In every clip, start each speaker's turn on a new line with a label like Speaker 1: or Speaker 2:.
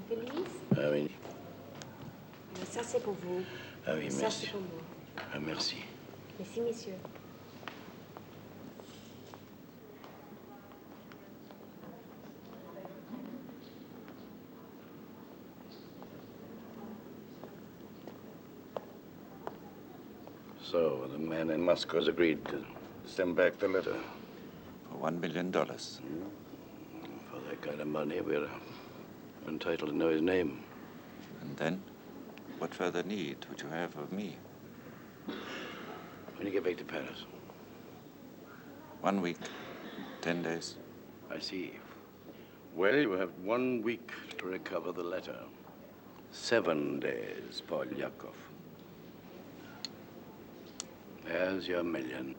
Speaker 1: Félix?
Speaker 2: Ah oui.
Speaker 1: Ça, c'est pour vous.
Speaker 2: Ah oui,
Speaker 1: ça,
Speaker 2: merci.
Speaker 1: c'est pour moi.
Speaker 2: Ah, merci.
Speaker 1: Merci, messieurs.
Speaker 2: So, the man in Moscow has agreed to send back the letter.
Speaker 3: For $1 million.
Speaker 2: For that kind of money, we're entitled to know his name.
Speaker 3: And then, what further need would you have of me?
Speaker 2: When you get back to Paris?
Speaker 3: 1 week, 10 days.
Speaker 2: I see. Well, you have 1 week to recover the letter. 7 days, Paul Yakov. There's your million.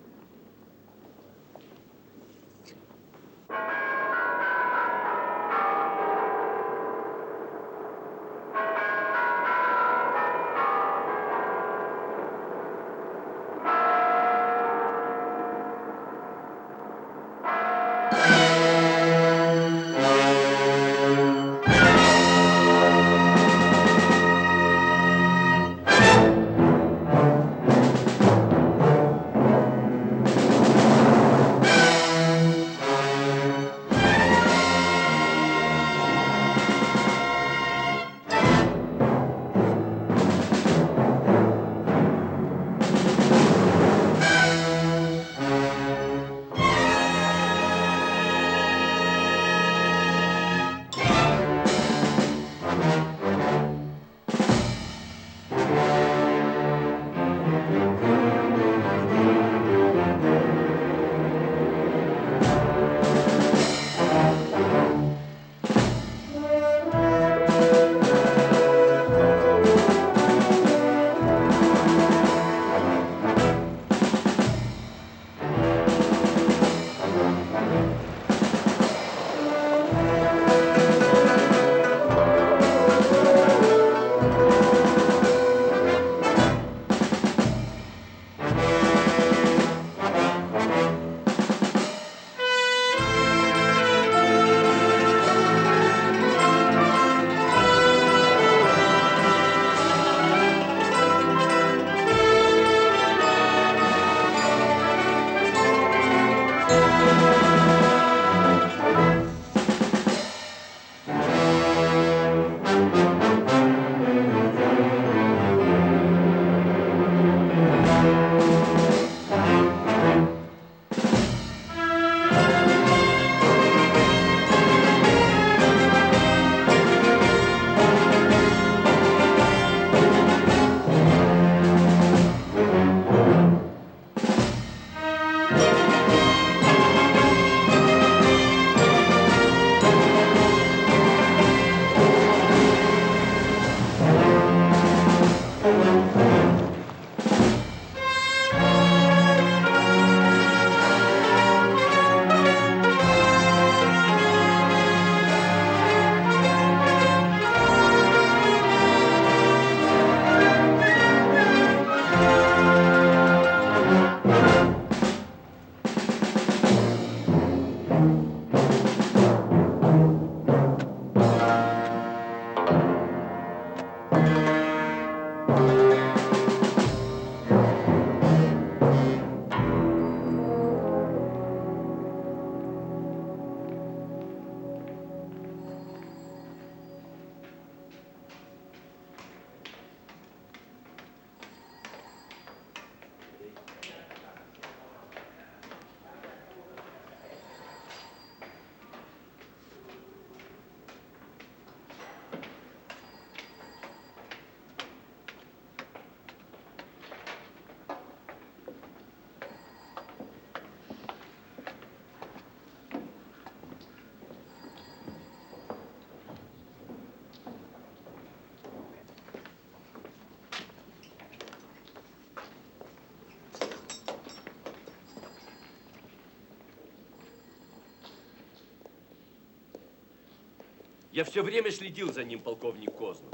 Speaker 4: Я все время следил за ним, полковник Кознов.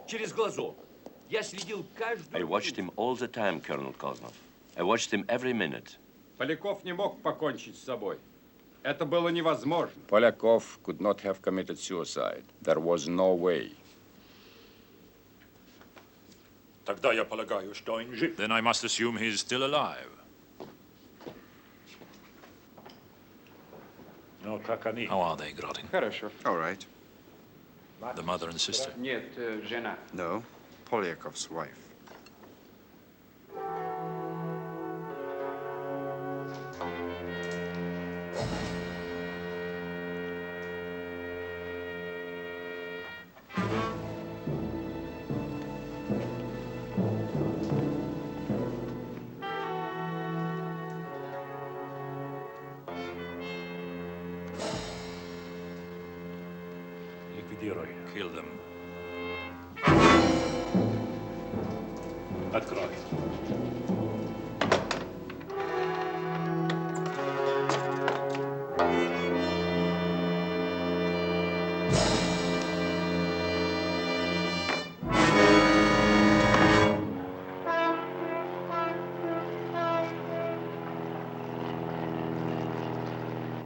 Speaker 4: Через глазок. Я следил каждую...
Speaker 5: I watched him all the time, Colonel Koznov. I watched him every minute.
Speaker 6: Поляков не мог покончить с собой.
Speaker 5: Это было невозможно.
Speaker 6: Polyakov could not have committed suicide. There was no way.
Speaker 7: Тогда я полагаю, что он жив.
Speaker 8: Then I must assume he's still alive.
Speaker 7: Но как они?
Speaker 8: How are they, Grotting?
Speaker 5: Хорошо.
Speaker 3: All right.
Speaker 8: The mother and sister?
Speaker 5: Нет, жена.
Speaker 3: No, Polyakov's wife.
Speaker 7: Ликвидируй.
Speaker 8: Kill them.
Speaker 7: Открой.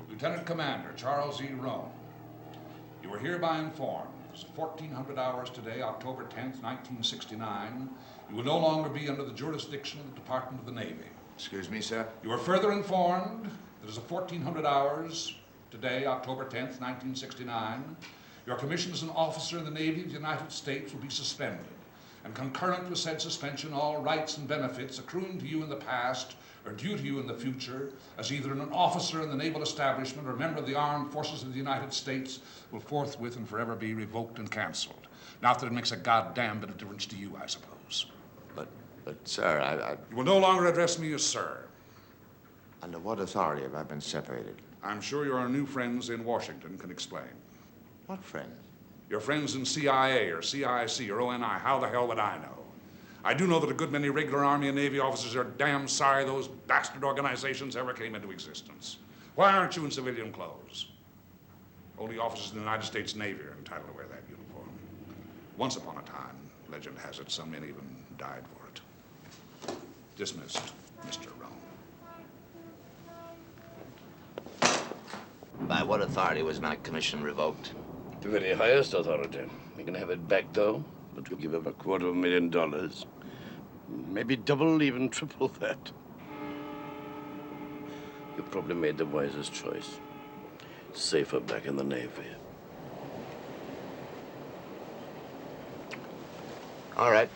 Speaker 9: Lieutenant Commander Charles E. Roan, you are hereby informed that at 1400 hours today, October 10th, 1969, you will no longer be under the jurisdiction of the Department of the Navy.
Speaker 3: Excuse me, sir?
Speaker 9: You are further informed that as of 1400 hours today, October 10th, 1969, your commission as an officer in the Navy of the United States will be suspended, and concurrent with said suspension, all rights and benefits accruing to you in the past or due to you in the future as either an officer in the naval establishment or a member of the armed forces of the United States will forthwith and forever be revoked and canceled. Not that it makes a goddamn bit of difference to you, I suppose.
Speaker 3: But sir, I...
Speaker 9: You will no longer address me as sir.
Speaker 3: Under what authority have I been separated?
Speaker 9: I'm sure your new friends in Washington can explain.
Speaker 3: What friend?
Speaker 9: Your friends in CIA or CIC or ONI, how the hell would I know? I do know that a good many regular Army and Navy officers are damn sorry those bastard organizations ever came into existence. Why aren't you in civilian clothes? Only officers in the United States Navy are entitled to wear that uniform. Once upon a time, legend has it, some men even died for it. Dismissed, Mr. Roan.
Speaker 10: By what authority was my commission revoked?
Speaker 2: The very highest authority. You can have it back, though, but we'll give up $250,000. Maybe double, even triple that. You probably made the wisest choice. Safer back in the Navy.
Speaker 10: All right.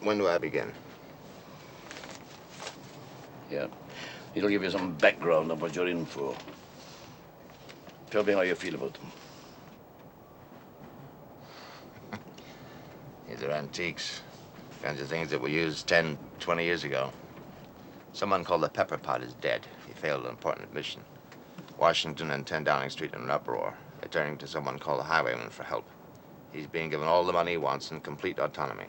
Speaker 10: When do I begin?
Speaker 2: Yeah. It'll give you some background on what you're in for. Tell me how you feel about them.
Speaker 10: These are antiques. Kinds of things that were used 10, 20 years ago. Someone called the Pepper Pot is dead. He failed an important mission. Washington and 10 Downing Street in an uproar. They're turning to someone called the Highwayman for help. He's being given all the money he wants and complete autonomy.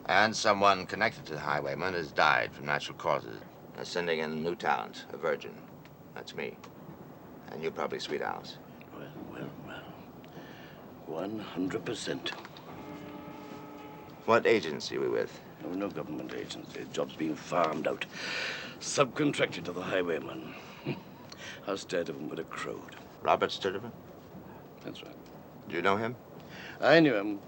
Speaker 10: And someone connected to the Highwayman has died from natural causes. They're sending in a new talent, a virgin. That's me. And you probably Sweet Alice.
Speaker 2: Well. 100%.
Speaker 10: What agency are we with?
Speaker 2: No government agency. Job's being farmed out. Subcontracted to the Highwayman. How Sturdivant would have crowed.
Speaker 10: Robert Sturdivant?
Speaker 2: That's right.
Speaker 10: Do you know him?
Speaker 2: I knew him.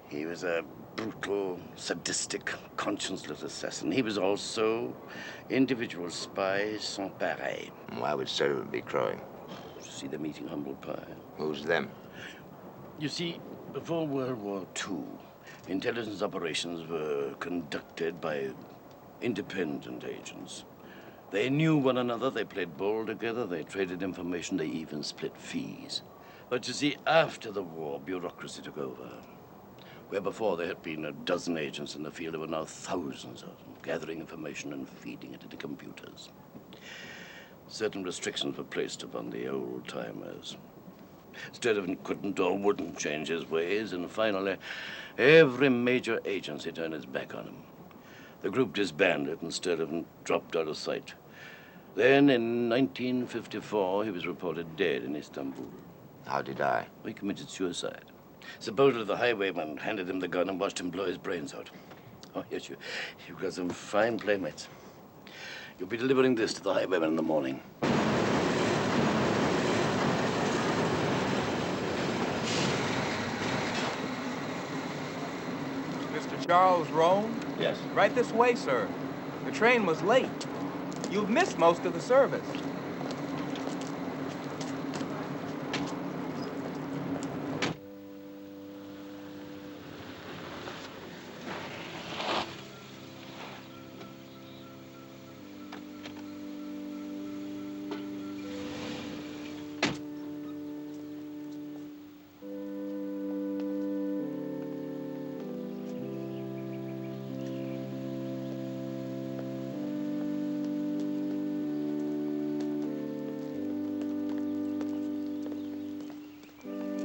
Speaker 2: He was a brutal, sadistic, conscienceless assassin. He was also individual spy sans pareil.
Speaker 10: Why would Sturdivant be crowing?
Speaker 2: See them eating humble pie.
Speaker 10: Who's them?
Speaker 2: You see, before World War II, intelligence operations were conducted by independent agents. They knew one another, they played ball together, they traded information, they even split fees. But you see, after the war, bureaucracy took over. Where before there had been a dozen agents in the field, there were now thousands of them, gathering information and feeding it into computers. Certain restrictions were placed upon the old-timers. Sturdivant couldn't or wouldn't change his ways, and finally, every major agency turned its back on him. The group disbanded, and Sturdivant dropped out of sight. Then, in 1954, he was reported dead in Istanbul.
Speaker 10: How'd he die?
Speaker 2: He committed suicide. Supposedly, the Highwayman handed him the gun and watched him blow his brains out. Oh, yes, you've got some fine playmates. You'll be delivering this to the highwayman in the morning.
Speaker 11: Mr. Charles Roan?
Speaker 2: Yes.
Speaker 11: Right this way, sir. The train was late. You've missed most of the service.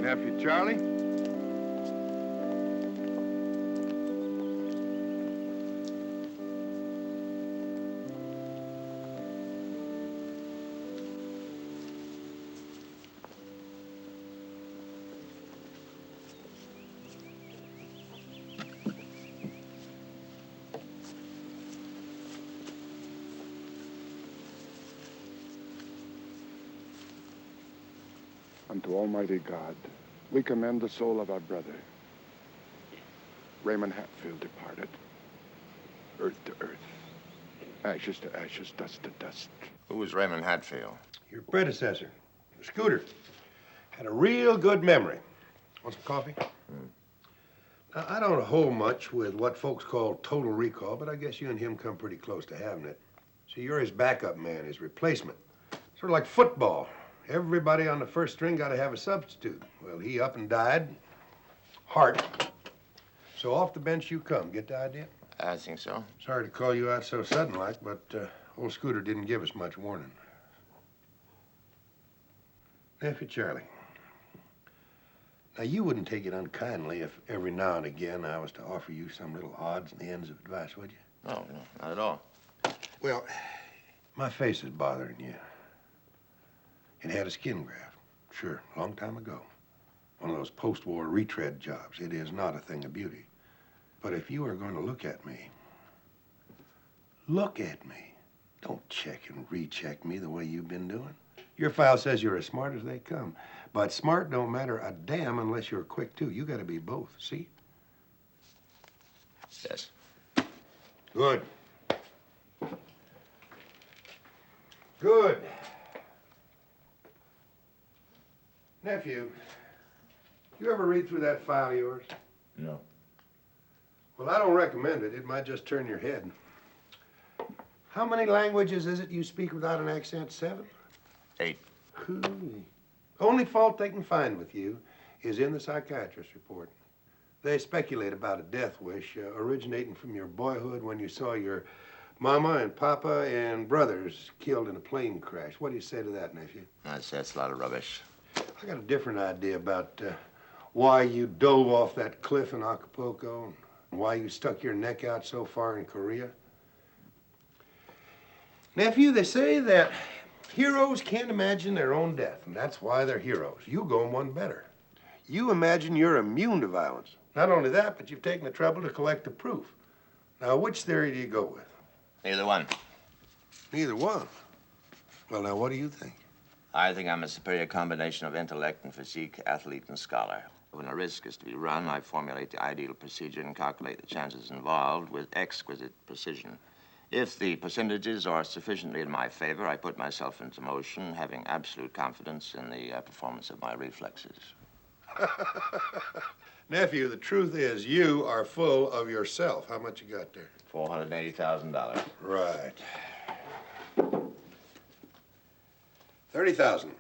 Speaker 12: Nephew Charlie? Unto Almighty God, we commend the soul of our brother. Raymond Hatfield departed. Earth to earth. Ashes to ashes, dust to dust.
Speaker 10: Who was Raymond Hatfield?
Speaker 13: Your predecessor, Scooter, had a real good memory. Want some coffee? Now, I don't hold much with what folks call total recall, but I guess you and him come pretty close to having it. See, you're his backup man, his replacement. Sort of like football. Everybody on the first string got to have a substitute. Well, he up and died. Heart. So off the bench you come. Get the idea?
Speaker 10: I think so.
Speaker 13: Sorry to call you out so sudden-like, but old Scooter didn't give us much warning. Nephew Charlie. Now, you wouldn't take it unkindly if every now and again I was to offer you some little odds and ends of advice, would you?
Speaker 10: No, not at all.
Speaker 13: Well, my face is bothering you. It had a skin graft. Sure, a long time ago. One of those post-war retread jobs. It is not a thing of beauty. But if you are going to look at me, look at me. Don't check and recheck me the way you've been doing. Your file says you're as smart as they come. But smart don't matter a damn unless you're quick, too. You got to be both, see?
Speaker 10: Yes.
Speaker 13: Good. Good. Nephew, you ever read through that file of yours?
Speaker 6: No.
Speaker 13: Well, I don't recommend it. It might just turn your head. How many languages is it you speak without an accent? 7?
Speaker 10: 8.
Speaker 13: Hooey. Only fault they can find with you is in the psychiatrist's report. They speculate about a death wish originating from your boyhood when you saw your mama and papa and brothers killed in a plane crash. What do you say to that, nephew?
Speaker 10: I'd say it's a lot of rubbish.
Speaker 13: I got a different idea about why you dove off that cliff in Acapulco and why you stuck your neck out so far in Korea. Nephew, they say that heroes can't imagine their own death, and that's why they're heroes. You go one better. You imagine you're immune to violence. Not only that, but you've taken the trouble to collect the proof. Now, which theory do you go with?
Speaker 10: Neither one.
Speaker 13: Neither one? Well, now, what do you think?
Speaker 10: I think I'm a superior combination of intellect and physique, athlete and scholar. When a risk is to be run, I formulate the ideal procedure and calculate the chances involved with exquisite precision. If the percentages are sufficiently in my favor, I put myself into motion, having absolute confidence in the performance of my reflexes.
Speaker 13: Nephew, the truth is you are full of yourself. How much you got there?
Speaker 10: $480,000.
Speaker 13: Right. 30,000.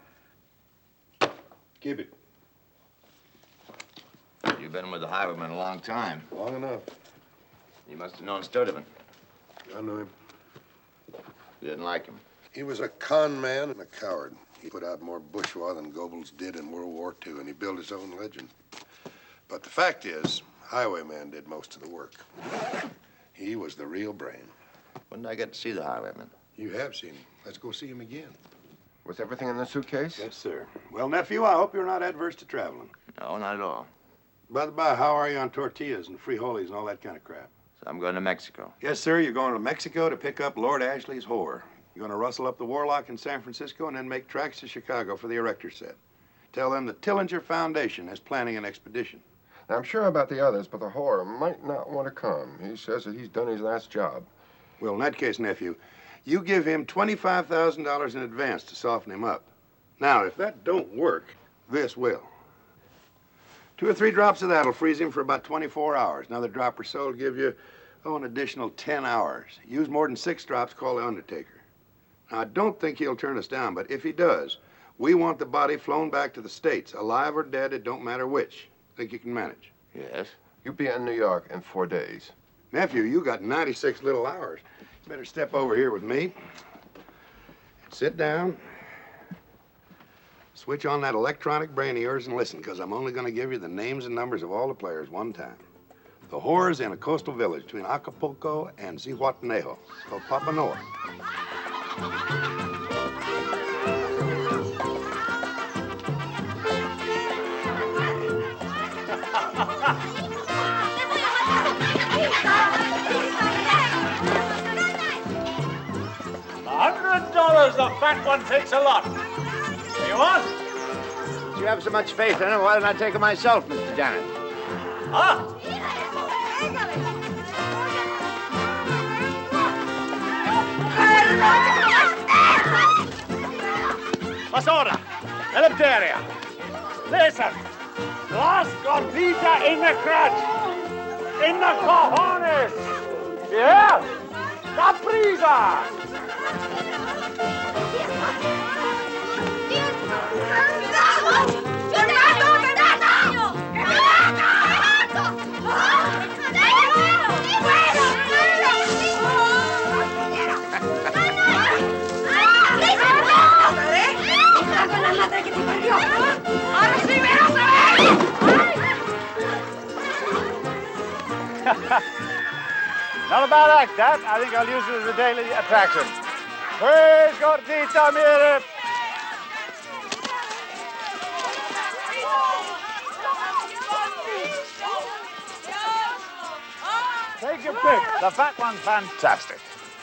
Speaker 13: Keep it.
Speaker 10: You've been with the highwayman a long time.
Speaker 13: Long enough.
Speaker 10: You must have known Sturdivant.
Speaker 13: I know him.
Speaker 10: You didn't like him.
Speaker 13: He was a con man and a coward. He put out more bourgeois than Goebbels did in World War II, and he built his own legend. But the fact is, Highwayman did most of the work. He was the real brain.
Speaker 10: When did I get to see the highwayman?
Speaker 13: You have seen him. Let's go see him again.
Speaker 12: Was everything in the suitcase?
Speaker 13: Yes, sir. Well, nephew, I hope you're not adverse to traveling.
Speaker 10: No, not at all.
Speaker 13: By the by, how are you on tortillas and frijoles and all that kind of crap?
Speaker 10: I'm going to Mexico.
Speaker 13: Yes, sir, you're going to Mexico to pick up Lord Ashley's whore. You're going to rustle up the Warlock in San Francisco and then make tracks to Chicago for the erector set. Tell them the Tillinger Foundation is planning an expedition.
Speaker 12: Now, I'm sure about the others, but the whore might not want to come. He says that he's done his last job.
Speaker 13: Well, in that case, nephew, you give him $25,000 in advance to soften him up. Now, if that don't work, this will. 2 or 3 drops of that'll freeze him for about 24 hours. Another drop or so will give you, an additional 10 hours. Use more than 6 drops, call the undertaker. Now, I don't think he'll turn us down, but if he does, we want the body flown back to the States. Alive or dead, it don't matter which. Think you can manage?
Speaker 10: Yes.
Speaker 12: You'll be in New York in 4 days.
Speaker 13: Nephew, you got 96 little hours. You better step over here with me. Sit down. Switch on that electronic brain of yours and listen, because I'm only going to give you the names and numbers of all the players one time. The whore's in a coastal village between Acapulco and Zihuatanejo. It's called Papanoa.
Speaker 7: $100, the fat one takes a lot. You want?
Speaker 10: If you have so much faith in him, why don't I take it myself, Mr. Janet?
Speaker 7: Ah! Basura! Eleuteria! Listen! Las gordita in the crutch! In the cojones! Yeah? Caprisa! Not a bad act, that. I think I'll use it as a daily attraction. Pues, gordita, mire. Take your pick. The fat one's fantastic.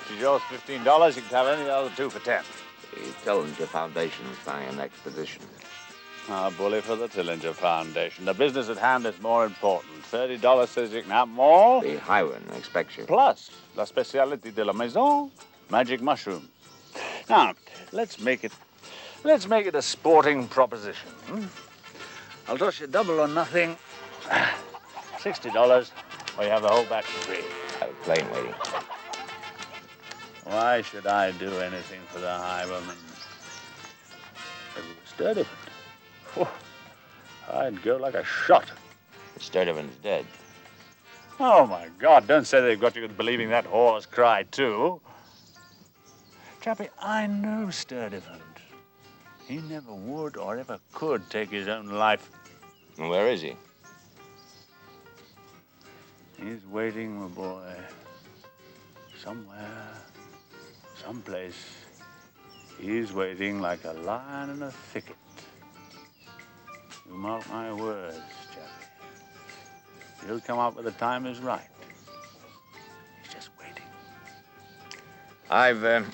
Speaker 7: She's yours $15. You can have any of the other 2 for 10.
Speaker 10: The Tillinger Foundation is planning an expedition.
Speaker 7: Ah, bully for the Tillinger Foundation. The business at hand is more important. $30 says you can have more.
Speaker 10: The highwayman expects you.
Speaker 7: Plus, la spécialité de la maison, magic mushrooms. Now, let's make it a sporting proposition. I'll toss you double or nothing. $60, or you have the whole batch for free.
Speaker 10: I have a plane waiting.
Speaker 7: Why should I do anything for the highwayman? If it was Sturdivant, I'd go like a shot.
Speaker 10: Sturdivant's dead.
Speaker 7: Oh, my God, don't say they've got you believing that whore's cry, too. Chappie, I know Sturdivant. He never would or ever could take his own life.
Speaker 10: And where is he?
Speaker 7: He's waiting, my boy. Somewhere, someplace. He's waiting like a lion in a thicket. You mark my words, Chappie. He'll come out when the time is right. He's just waiting.
Speaker 10: I've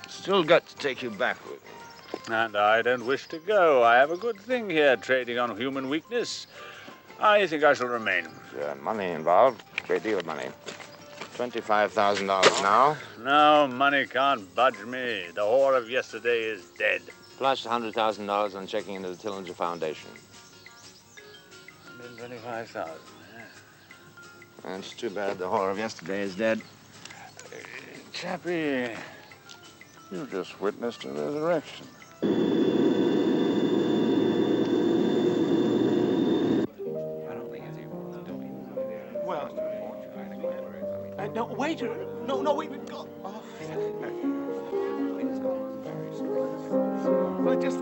Speaker 10: still got to take you back with me.
Speaker 7: And I don't wish to go. I have a good thing here, trading on human weakness. I think I shall remain.
Speaker 10: There's money involved, a great deal of money. $25,000 now.
Speaker 7: No, money can't budge me. The whore of yesterday is dead.
Speaker 10: Plus $100,000 on checking into the Tillinger Foundation.
Speaker 7: 125,000.
Speaker 10: And it's too bad the whore of yesterday is dead.
Speaker 7: Chappie, you just witnessed a resurrection.
Speaker 11: Well, no, waiter. No, wait. Oh, well, just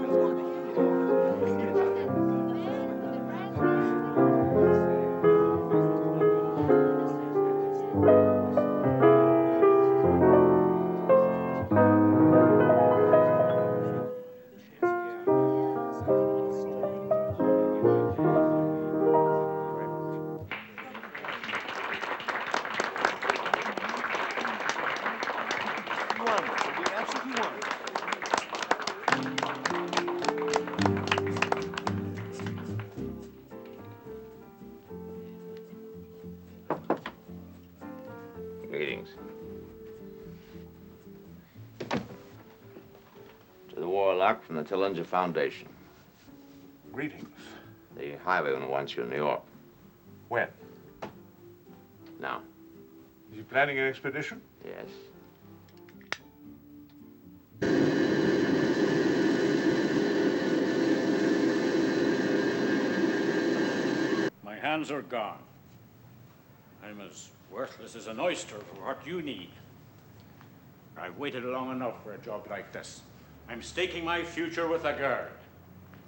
Speaker 10: Greetings. To the Warlock from the Tillinger Foundation.
Speaker 7: Greetings.
Speaker 10: The highwayman wants you in New York.
Speaker 7: When?
Speaker 10: Now.
Speaker 7: Is he planning an expedition?
Speaker 10: Yes.
Speaker 14: My hands are gone. I'm as worthless as an oyster for what you need. I've waited long enough for a job like this. I'm staking my future with a girl.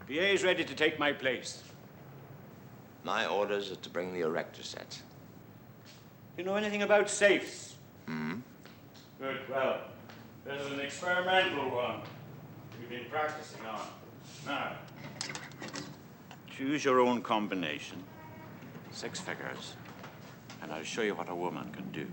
Speaker 14: PA's ready to take my place.
Speaker 10: My orders are to bring the erector sets.
Speaker 14: You know anything about safes?
Speaker 10: Hmm?
Speaker 14: Good, well, there's an experimental one we've been practicing on. Now, choose your own combination. 6 figures. And I'll show you what a woman can do.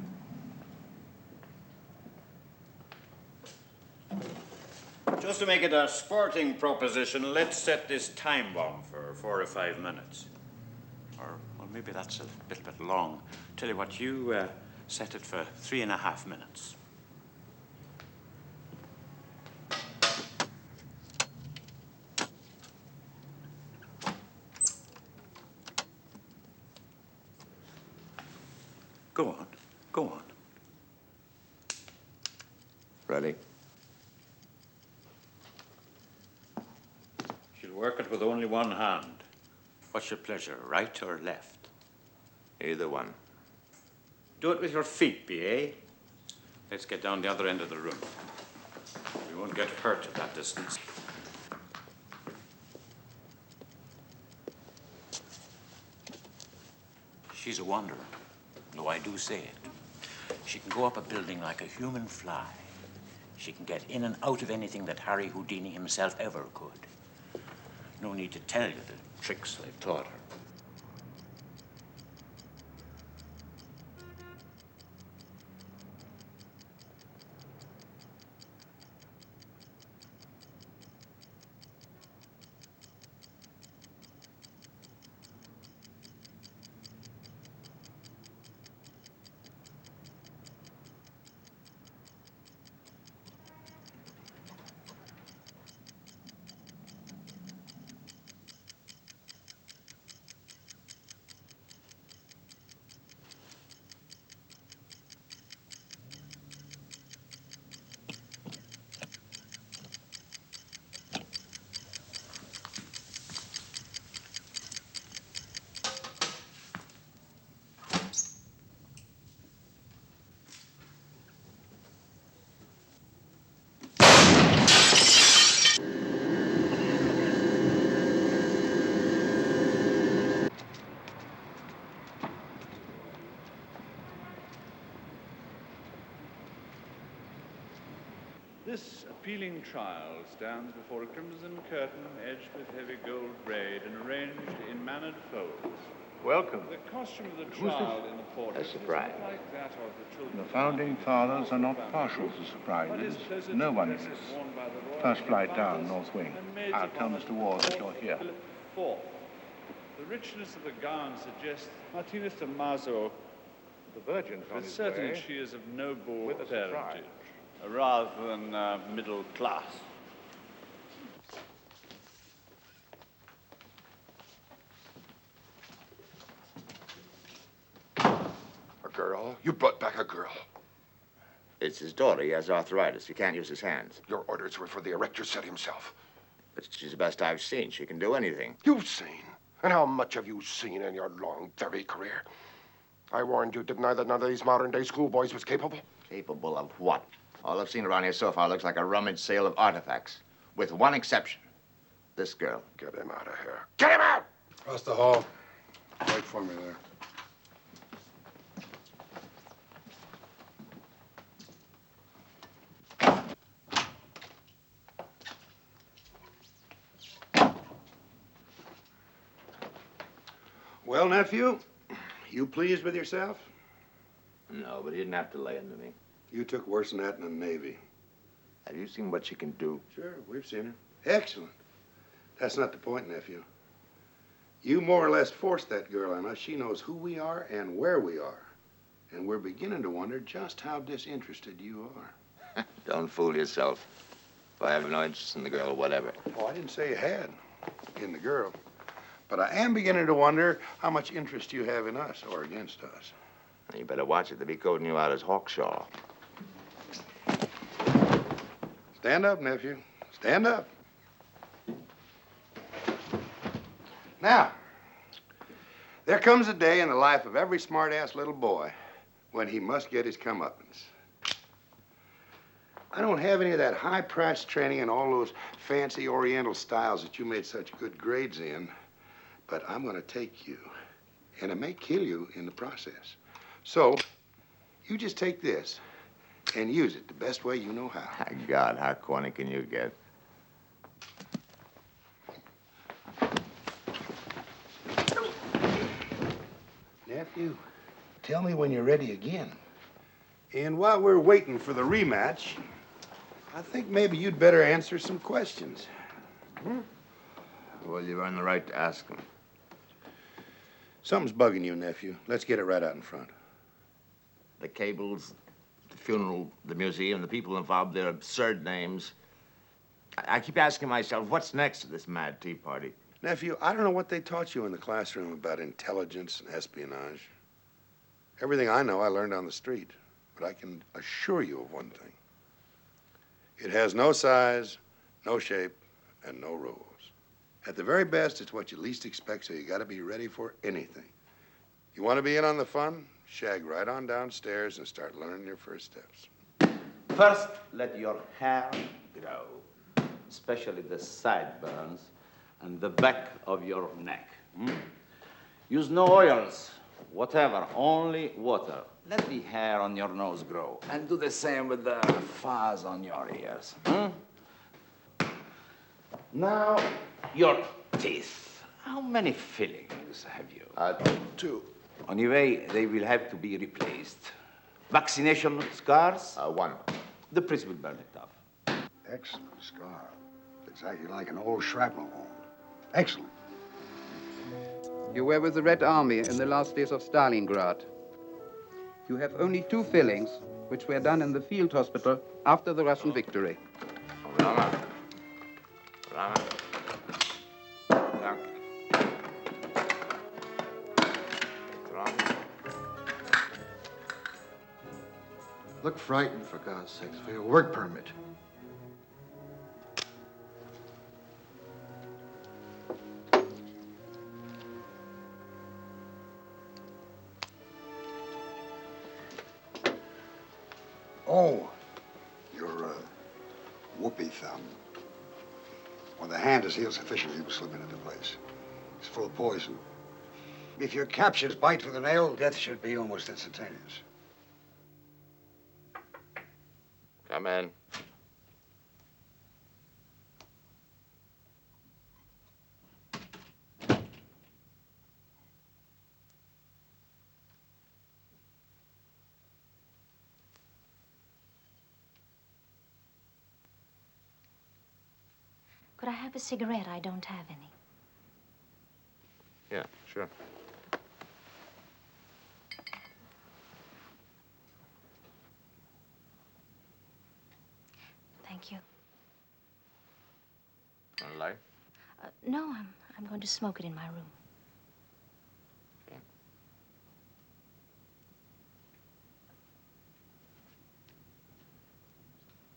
Speaker 14: Just to make it a sporting proposition, let's set this time bomb for 4 or 5 minutes. Or, well, maybe that's a little bit long. Tell you what, you set it for 3.5 minutes. Go on, go on.
Speaker 10: Ready?
Speaker 14: She'll work it with only one hand. What's your pleasure, right or left?
Speaker 10: Either one.
Speaker 14: Do it with your feet, B.A. Let's get down the other end of the room. We won't get hurt at that distance. She's a wanderer, though I do say it. She can go up a building like a human fly. She can get in and out of anything that Harry Houdini himself ever could. No need to tell you the tricks I've taught her.
Speaker 7: This appealing trial stands before a crimson curtain edged with heavy gold braid and arranged in mannered folds.
Speaker 13: Welcome.
Speaker 7: The costume of the
Speaker 13: Who's
Speaker 7: trial
Speaker 13: this?
Speaker 7: in the portrait
Speaker 10: A surprise.
Speaker 7: is not like that of the children.
Speaker 15: The founding fathers are not partial to surprises. No one is. First flight down, North Wing. I'll tell Mr. Ward that you're here.
Speaker 7: Philip IV. The richness of the gown suggests Martinez Tommaso,
Speaker 15: The Virgin's on
Speaker 7: but
Speaker 15: his
Speaker 7: certainly
Speaker 15: way.
Speaker 7: she is of noble
Speaker 15: With a surprise.
Speaker 7: parentage, rather than middle class.
Speaker 12: A girl? You brought back a girl.
Speaker 10: It's his daughter. He has arthritis. He can't use his hands.
Speaker 12: Your orders were for the erector set himself.
Speaker 10: But she's the best I've seen. She can do anything.
Speaker 12: You've seen? And how much have you seen in your long, very career? I warned you, didn't I, that none of these modern-day schoolboys was capable?
Speaker 10: Capable of what? All I've seen around here so far looks like a rummage sale of artifacts. With one exception. This girl.
Speaker 12: Get him out of here. Get him out!
Speaker 13: Across the hall. Wait for me there.
Speaker 12: Well, nephew, you pleased with yourself?
Speaker 10: No, but he didn't have to lay into me.
Speaker 12: You took worse than that in the Navy.
Speaker 10: Have you seen what she can do?
Speaker 12: Sure, we've seen her. Excellent. That's not the point, nephew. You more or less forced that girl on us. She knows who we are and where we are.
Speaker 13: And we're beginning to wonder just how disinterested you are.
Speaker 10: Don't fool yourself. If I have no interest in the girl, whatever.
Speaker 13: Oh, I didn't say you had in the girl. But I am beginning to wonder how much interest you have in us or against us.
Speaker 10: You better watch it. They'll be coding you out as Hawkshaw.
Speaker 13: Stand up, nephew. Stand up. Now, there comes a day in the life of every smart-ass little boy when he must get his comeuppance. I don't have any of that high-priced training and all those fancy Oriental styles that you made such good grades in, but I'm going to take you, and it may kill you in the process. So, you just take this and use it the best way you know how.
Speaker 10: My God, how corny can you get?
Speaker 13: Nephew, tell me when you're ready again. And while we're waiting for the rematch, I think maybe you'd better answer some questions. Hmm?
Speaker 10: Well, you've earned the right to ask them.
Speaker 13: Something's bugging you, nephew. Let's get it right out in front.
Speaker 10: The cables, the funeral, the museum, the people involved, their absurd names. I keep asking myself, what's next to this mad tea party?
Speaker 13: Nephew, I don't know what they taught you in the classroom about intelligence and espionage. Everything I know, I learned on the street. But I can assure you of one thing. It has no size, no shape, and no rules. At the very best, it's what you least expect, so you gotta be ready for anything. You wanna be in on the fun? Shag right on downstairs and start learning your first steps.
Speaker 16: First, let your hair grow, especially the sideburns and the back of your neck. Use no oils, whatever, only water. Let the hair on your nose grow, and do the same with the fuzz on your ears. Now, your teeth. How many fillings have you?
Speaker 10: 2.
Speaker 16: Anyway, they will have to be replaced. Vaccination scars?
Speaker 10: 1.
Speaker 16: The priest will burn it off.
Speaker 17: Excellent scar. Exactly like an old shrapnel wound. Excellent.
Speaker 11: You were with the Red Army in the last days of Stalingrad. You have only 2 fillings, which were done in the field hospital after the Russian victory.
Speaker 10: Rama. Rama.
Speaker 17: Look frightened, for God's sakes, for your work permit. Oh, your whoopee thumb. When the hand is healed sufficiently, you will slip it into place. It's full of poison. If you're captured, bite with a nail, death should be almost instantaneous.
Speaker 10: Come in.
Speaker 18: Could I have a cigarette? I don't have any.
Speaker 10: Yeah, sure.
Speaker 18: Thank you.
Speaker 10: Want a light?
Speaker 18: No, I'm going to smoke it in my room.
Speaker 10: Okay.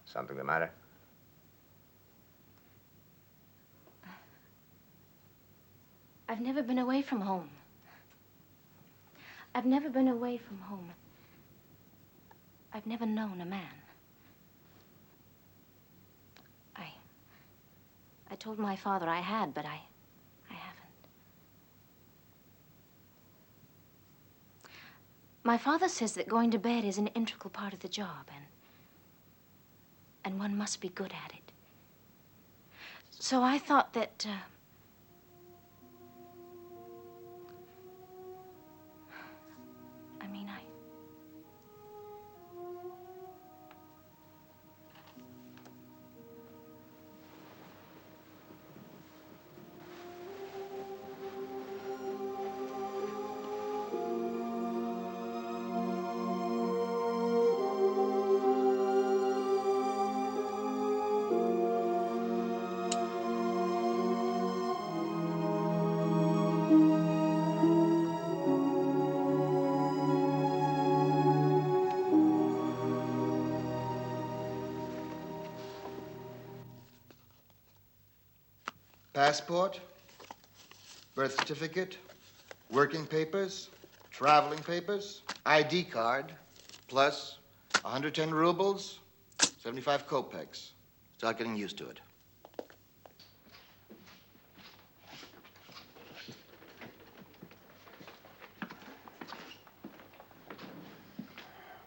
Speaker 10: Something the matter?
Speaker 18: I've never been away from home. I've never been away from home. I've never known a man. I told my father I had, but I haven't. My father says that going to bed is an integral part of the job, and one must be good at it. So I thought that,
Speaker 19: passport, birth certificate, working papers, traveling papers, ID card, plus 110 rubles, 75 kopecks. Start getting used to it.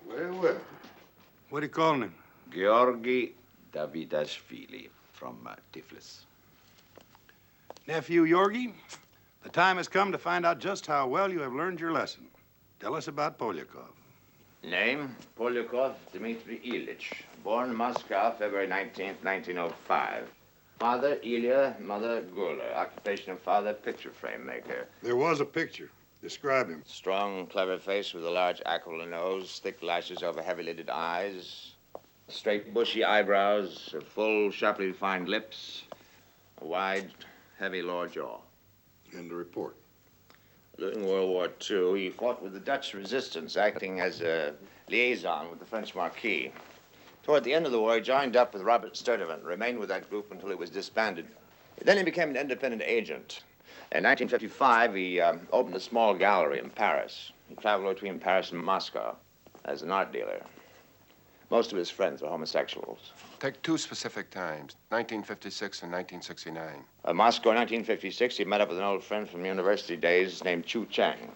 Speaker 13: Well, well. What are you calling him?
Speaker 3: Georgi Davidashvili from Tiflis.
Speaker 13: Nephew Yorgi, the time has come to find out just how well you have learned your lesson. Tell us about Polyakov.
Speaker 10: Name, Polyakov Dmitry Ilyich. Born Moscow, February 19th, 1905. Father, Ilya, mother, Gula. Occupation of father, picture frame maker.
Speaker 13: There was a picture. Describe him.
Speaker 10: Strong, clever face with a large aquiline nose, thick lashes over heavy-lidded eyes, straight, bushy eyebrows, full, sharply defined lips, a wide, heavy lower jaw.
Speaker 13: And the report.
Speaker 10: During World War II, he fought with the Dutch resistance, acting as a liaison with the French Marquis. Toward the end of the war, he joined up with Robert Sturtevant, remained with that group until it was disbanded. Then he became an independent agent. In 1955, he opened a small gallery in Paris. He traveled between Paris and Moscow as an art dealer. Most of his friends were homosexuals.
Speaker 12: Take two specific times, 1956 and 1969.
Speaker 10: Moscow in 1956, he met up with an old friend from university days named Chu Chang.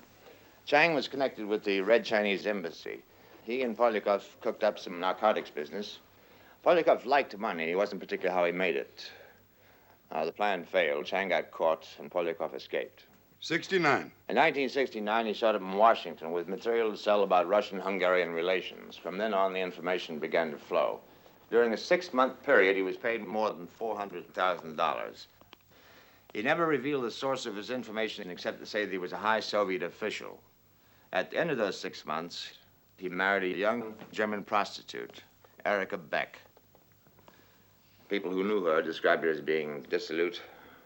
Speaker 10: Chang was connected with the Red Chinese Embassy. He and Polyakov cooked up some narcotics business. Polyakov liked money. He wasn't particular how he made it. The plan failed. Chang got caught, and Polyakov escaped.
Speaker 13: 69.
Speaker 10: In 1969, he showed up in Washington with material to sell about Russian-Hungarian relations. From then on, the information began to flow. During a 6-month period, he was paid more than $400,000. He never revealed the source of his information except to say that he was a high Soviet official. At the end of those 6 months, he married a young German prostitute, Erika Beck. People who knew her described her as being dissolute,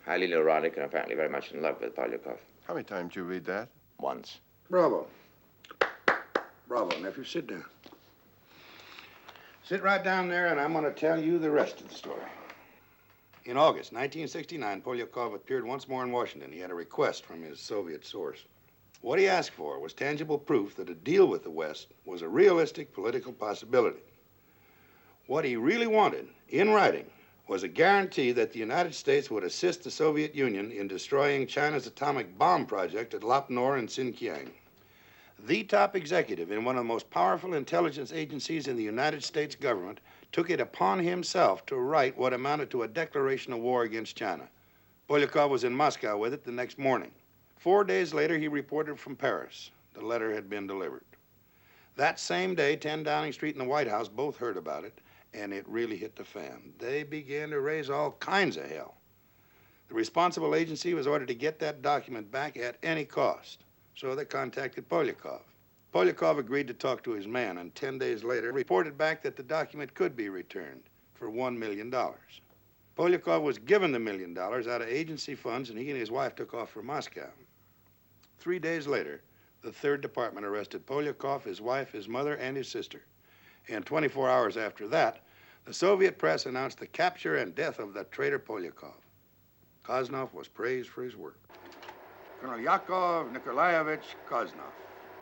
Speaker 10: highly neurotic, and apparently very much in love with Polyakov.
Speaker 12: How many times did you read that?
Speaker 10: Once.
Speaker 17: Bravo. Bravo, nephew. Sit down. Sit right down there, and I'm going to tell you the rest of the story.
Speaker 13: In August 1969, Polyakov appeared once more in Washington. He had a request from his Soviet source. What he asked for was tangible proof that a deal with the West was a realistic political possibility. What he really wanted, in writing, was a guarantee that the United States would assist the Soviet Union in destroying China's atomic bomb project at Lop Nor in Xinjiang. The top executive in one of the most powerful intelligence agencies in the United States government took it upon himself to write what amounted to a declaration of war against China. Polyakov was in Moscow with it the next morning. 4 days later, he reported from Paris. The letter had been delivered. That same day, 10 Downing Street and the White House both heard about it, and it really hit the fan. They began to raise all kinds of hell. The responsible agency was ordered to get that document back at any cost, so they contacted Polyakov. Polyakov agreed to talk to his man, and 10 days later reported back that the document could be returned for $1 million. Polyakov was given the $1 million out of agency funds, and he and his wife took off for Moscow. 3 days later, the 3rd Department arrested Polyakov, his wife, his mother, and his sister. And 24 hours after that, the Soviet press announced the capture and death of the traitor Polyakov. Koznov was praised for his work. Colonel Yakov Nikolaevich Koznov,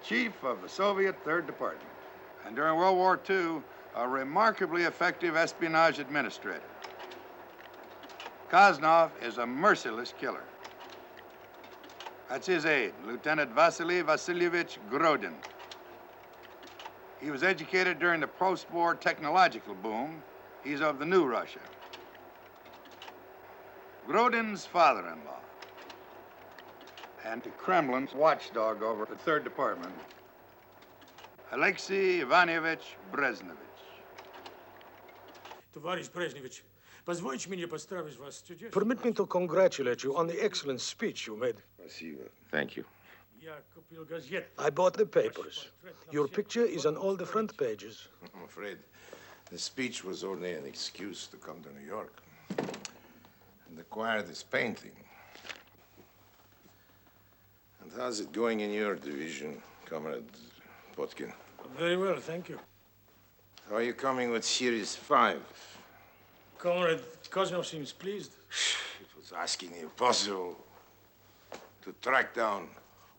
Speaker 13: chief of the Soviet 3rd Department, and during World War II, a remarkably effective espionage administrator. Koznov is a merciless killer. That's his aide, Lieutenant Vasily Vasilyevich Grodin. He was educated during the post-war technological boom. He's of the new Russia. Grodin's father-in-law, and the Kremlin's watchdog over the 3rd Department, Alexei Ivanovich Brezhnovich.
Speaker 20: Товарищ Брежневич, позвольте мне поздравить вас с чудесным... Permit me to congratulate you on the excellent speech you made.
Speaker 10: Thank you.
Speaker 20: I bought the papers. Your picture is on all the front pages.
Speaker 21: I'm afraid the speech was only an excuse to come to New York and acquire this painting. And how's it going in your division, Comrade Potkin?
Speaker 20: Very well, thank you.
Speaker 21: How are you coming with Series 5?
Speaker 20: Comrade Koznov seems pleased.
Speaker 21: It was is asking the impossible to track down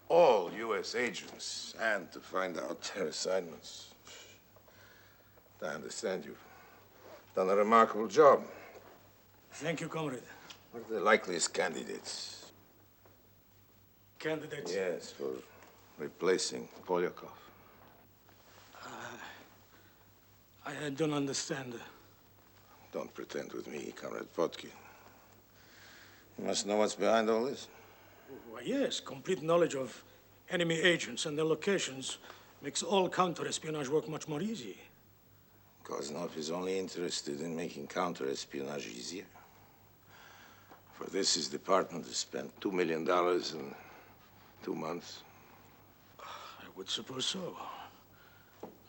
Speaker 21: all U.S. agents and to find out their assignments. I understand you've done a remarkable job.
Speaker 20: Thank you, comrade.
Speaker 21: What are the likeliest candidates?
Speaker 20: Candidates?
Speaker 21: Yes, for replacing Polyakov.
Speaker 20: I don't understand.
Speaker 21: Don't pretend with me, Comrade Potkin. You must know what's behind all this.
Speaker 20: Why, yes, complete knowledge of enemy agents and their locations makes all counter-espionage work much more easy.
Speaker 21: Koznov is only interested in making counter-espionage easier. For this, his department has spent $2 million in 2 months.
Speaker 20: I would suppose so.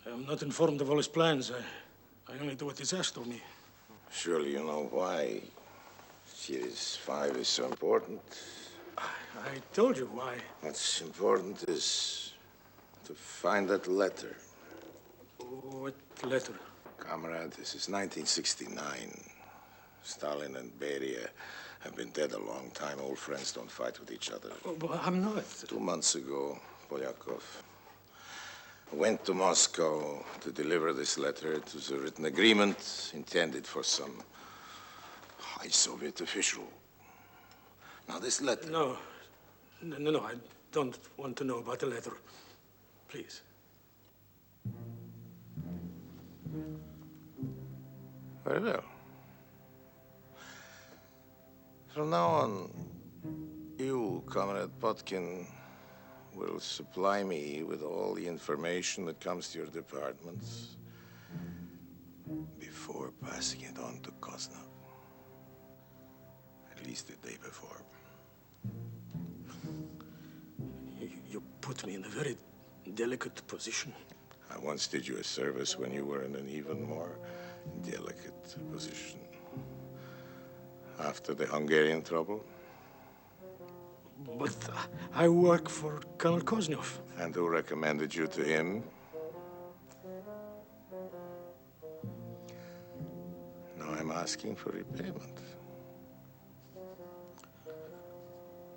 Speaker 20: I am not informed of all his plans. I only do what is asked of me.
Speaker 21: Surely you know why Series 5 is so important.
Speaker 20: I told you why.
Speaker 21: What's important is to find that letter.
Speaker 20: What letter?
Speaker 21: Comrade, this is 1969. Stalin and Beria have been dead a long time. Old friends don't fight with each other.
Speaker 20: Oh, but I'm not.
Speaker 21: 2 months ago, Polyakov went to Moscow to deliver this letter. It was a written agreement intended for some high Soviet official. Now, this letter...
Speaker 20: No, I don't want to know about the letter. Please.
Speaker 21: Very well. From now on, you, Comrade Potkin, will supply me with all the information that comes to your departments before passing it on to Koznov. At least the day before.
Speaker 20: You put me in a very delicate position.
Speaker 21: I once did you a service when you were in an even more delicate position. After the Hungarian trouble.
Speaker 20: But I work for Colonel Koznov.
Speaker 21: And who recommended you to him? Now I'm asking for repayment.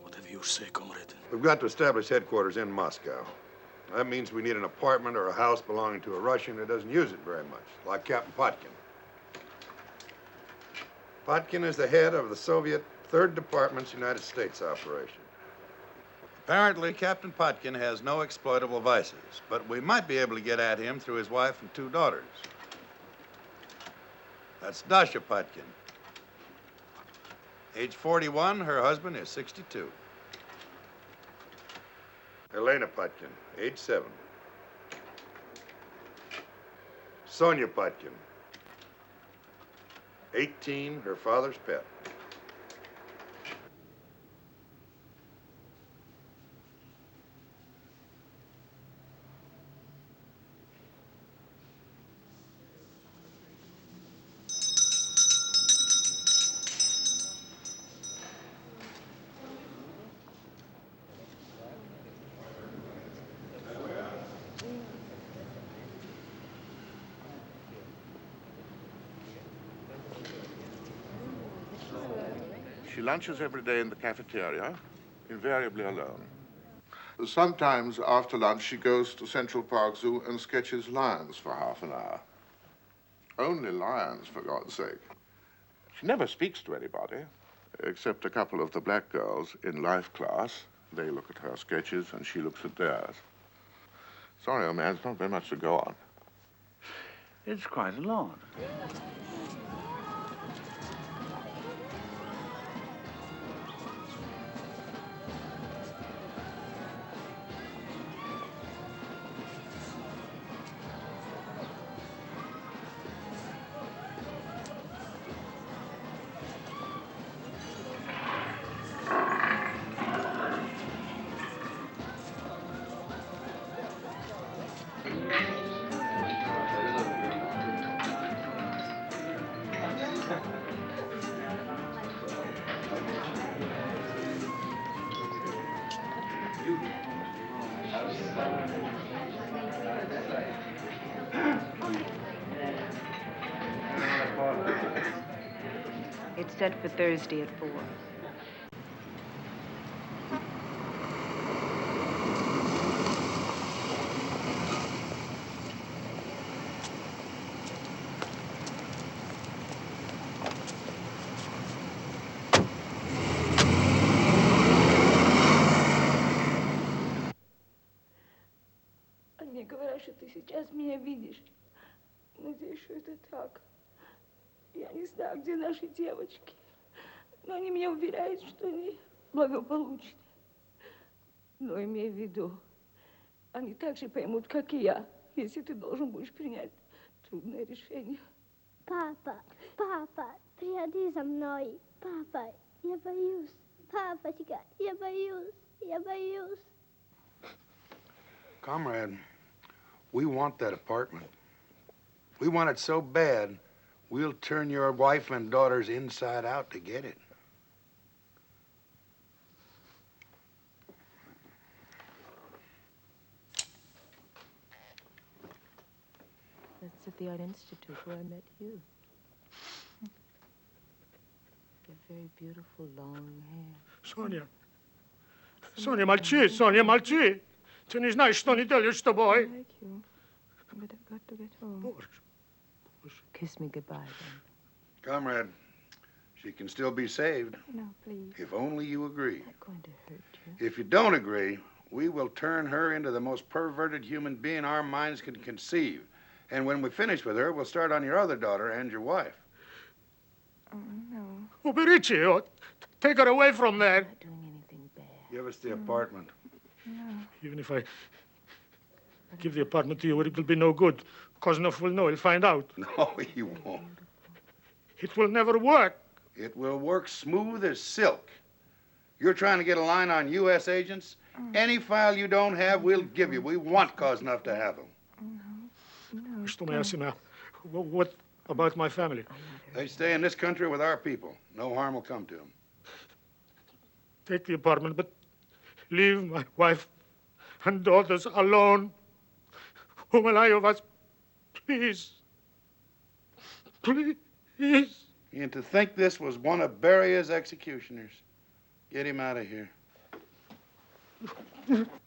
Speaker 20: Whatever you say, comrade.
Speaker 13: We've got to establish headquarters in Moscow. That means we need an apartment or a house belonging to a Russian who doesn't use it very much, like Captain Potkin. Potkin is the head of the Soviet 3rd Department's United States operation. Apparently, Captain Potkin has no exploitable vices, but we might be able to get at him through his wife and 2 daughters. That's Dasha Potkin. Age 41, her husband is 62. Helena Potkin, age 7. Sonia Potkin, 18, her father's pet.
Speaker 15: She lunches every day in the cafeteria, invariably alone. Sometimes after lunch she goes to Central Park Zoo and sketches lions for half an hour. Only lions, for God's sake. She never speaks to anybody, except a couple of the black girls in life class. They look at her sketches and she looks at theirs. Sorry, old man, it's not very much to go on.
Speaker 7: It's quite a lot.
Speaker 1: It's set for Thursday at 4. что ты сейчас меня видишь. Надеюсь, что это так. Я не знаю, где наши девочки. Но они меня уверяют, что они благополучны. Но имей в виду, они так же поймут, как и я, если ты должен будешь принять трудное решение.
Speaker 22: Папа, папа, приходи за мной. Папа, я боюсь. Папочка, я боюсь, я боюсь.
Speaker 13: Comrade, we want that apartment. We want it so bad, we'll turn your wife and daughters inside out to get it.
Speaker 1: That's at the Art Institute where I met you. Your very beautiful long hair.
Speaker 20: Соня. Соня, молчи, Соня, молчи. Ты не знаешь, что они делают с тобой.
Speaker 1: I like you, but I've got to get home. Kiss me goodbye, then.
Speaker 13: Comrade, she can still be saved.
Speaker 1: No, please.
Speaker 13: If only you agree.
Speaker 1: I'm not going to hurt you.
Speaker 13: If you don't agree, we will turn her into the most perverted human being our minds can conceive. And when we finish with her, we'll start on your other daughter and your wife.
Speaker 1: Oh, no.
Speaker 20: Уберите ее. Take her away from there.
Speaker 1: I'm not doing anything bad.
Speaker 13: Give us the apartment.
Speaker 1: No.
Speaker 20: Even if I give the apartment to you, it will be no good. Kozanov will know. He'll find out.
Speaker 13: No, he won't.
Speaker 20: It will never work.
Speaker 13: It will work smooth as silk. You're trying to get a line on U.S. agents? Any file you don't have, we'll give you. We want Kozanov to have them.
Speaker 1: No.
Speaker 20: Что моя семья? What about my family?
Speaker 13: They stay in this country with our people. No harm will come to them.
Speaker 20: Take the apartment, but leave my wife and daughters alone. Umalayo vas, please. Please.
Speaker 13: And to think this was one of Beria's executioners. Get him out of here.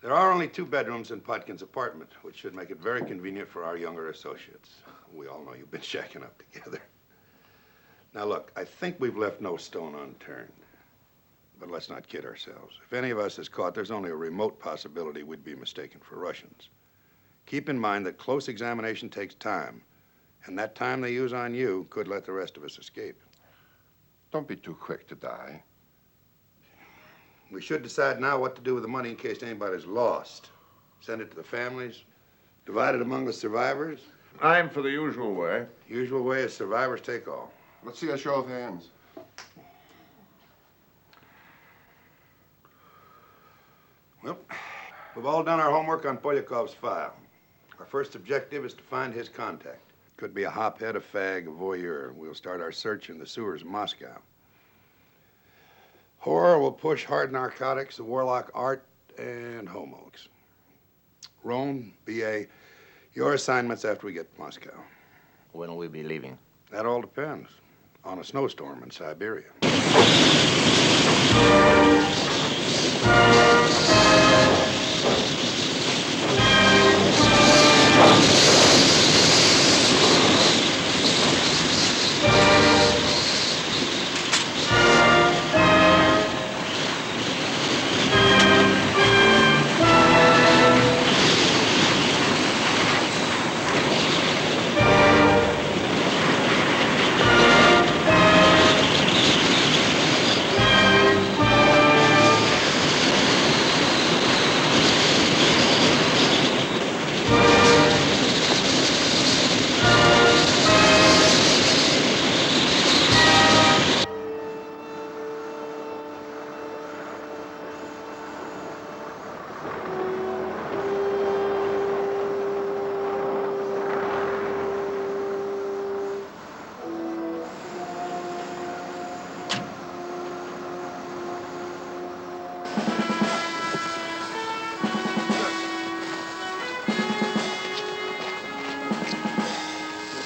Speaker 13: There are only 2 bedrooms in Potkin's apartment, which should make it very convenient for our younger associates. We all know you've been shacking up together. Now, look, I think we've left no stone unturned. But let's not kid ourselves. If any of us is caught, there's only a remote possibility we'd be mistaken for Russians. Keep in mind that close examination takes time, and that time they use on you could let the rest of us escape.
Speaker 12: Don't be too quick to die.
Speaker 13: We should decide now what to do with the money in case anybody's lost. Send it to the families, divide it among the survivors.
Speaker 15: I'm for the usual way.
Speaker 13: Usual way is survivors take all.
Speaker 12: Let's see a show of hands.
Speaker 13: Well, we've all done our homework on Polyakov's file. Our first objective is to find his contact. Could be a hophead, a fag, a voyeur. We'll start our search in the sewers of Moscow. Horror will push hard narcotics, the warlock art, and homos. Rome, B.A., your assignments after we get to Moscow.
Speaker 10: When will we be leaving?
Speaker 13: That all depends on a snowstorm in Siberia.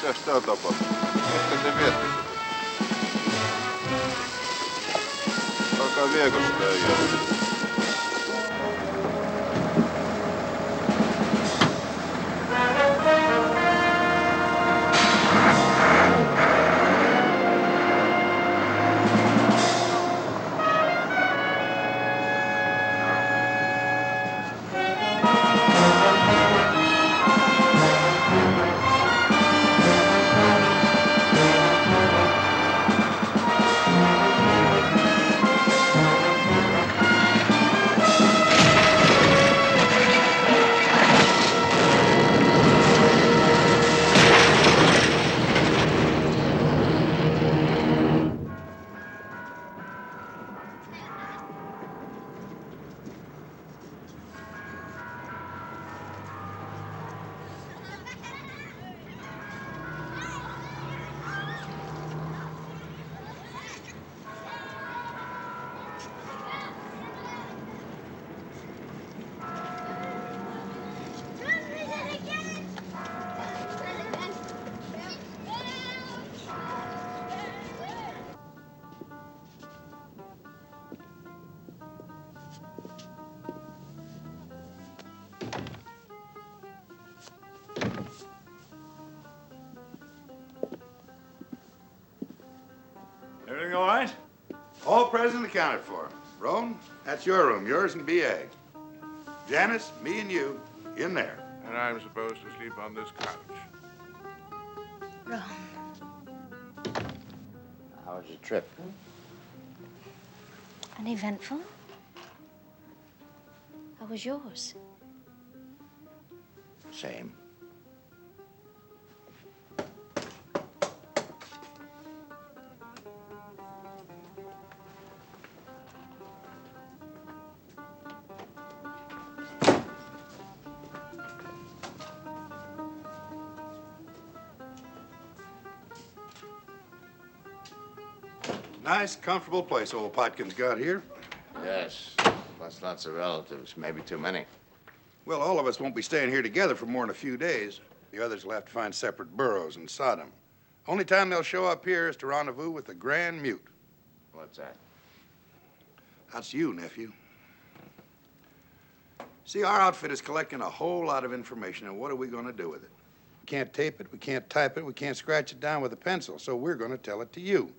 Speaker 15: Mitäs tää tapahtuu? Ehkä te viette tätä? Alkaa viekö sitä ei jää?
Speaker 4: accounted for. Roan, that's your room, yours and B.A. Janice, me and you, in there.
Speaker 15: And I'm supposed to sleep on this couch.
Speaker 18: Ron.
Speaker 10: How was your trip?
Speaker 18: Uneventful. How was yours?
Speaker 10: Same.
Speaker 4: Nice, comfortable place old Potkin's got here.
Speaker 10: Yes, plus lots of relatives, maybe too many.
Speaker 4: Well, all of us won't be staying here together for more than a few days. The others will have to find separate burrows in Sodom. Only time they'll show up here is to rendezvous with the Grand Mute.
Speaker 10: What's that?
Speaker 4: That's you, nephew. See, our outfit is collecting a whole lot of information, and what are we going to do with it? We can't tape it, we can't type it, we can't scratch it down with a pencil, so we're going to tell it to you.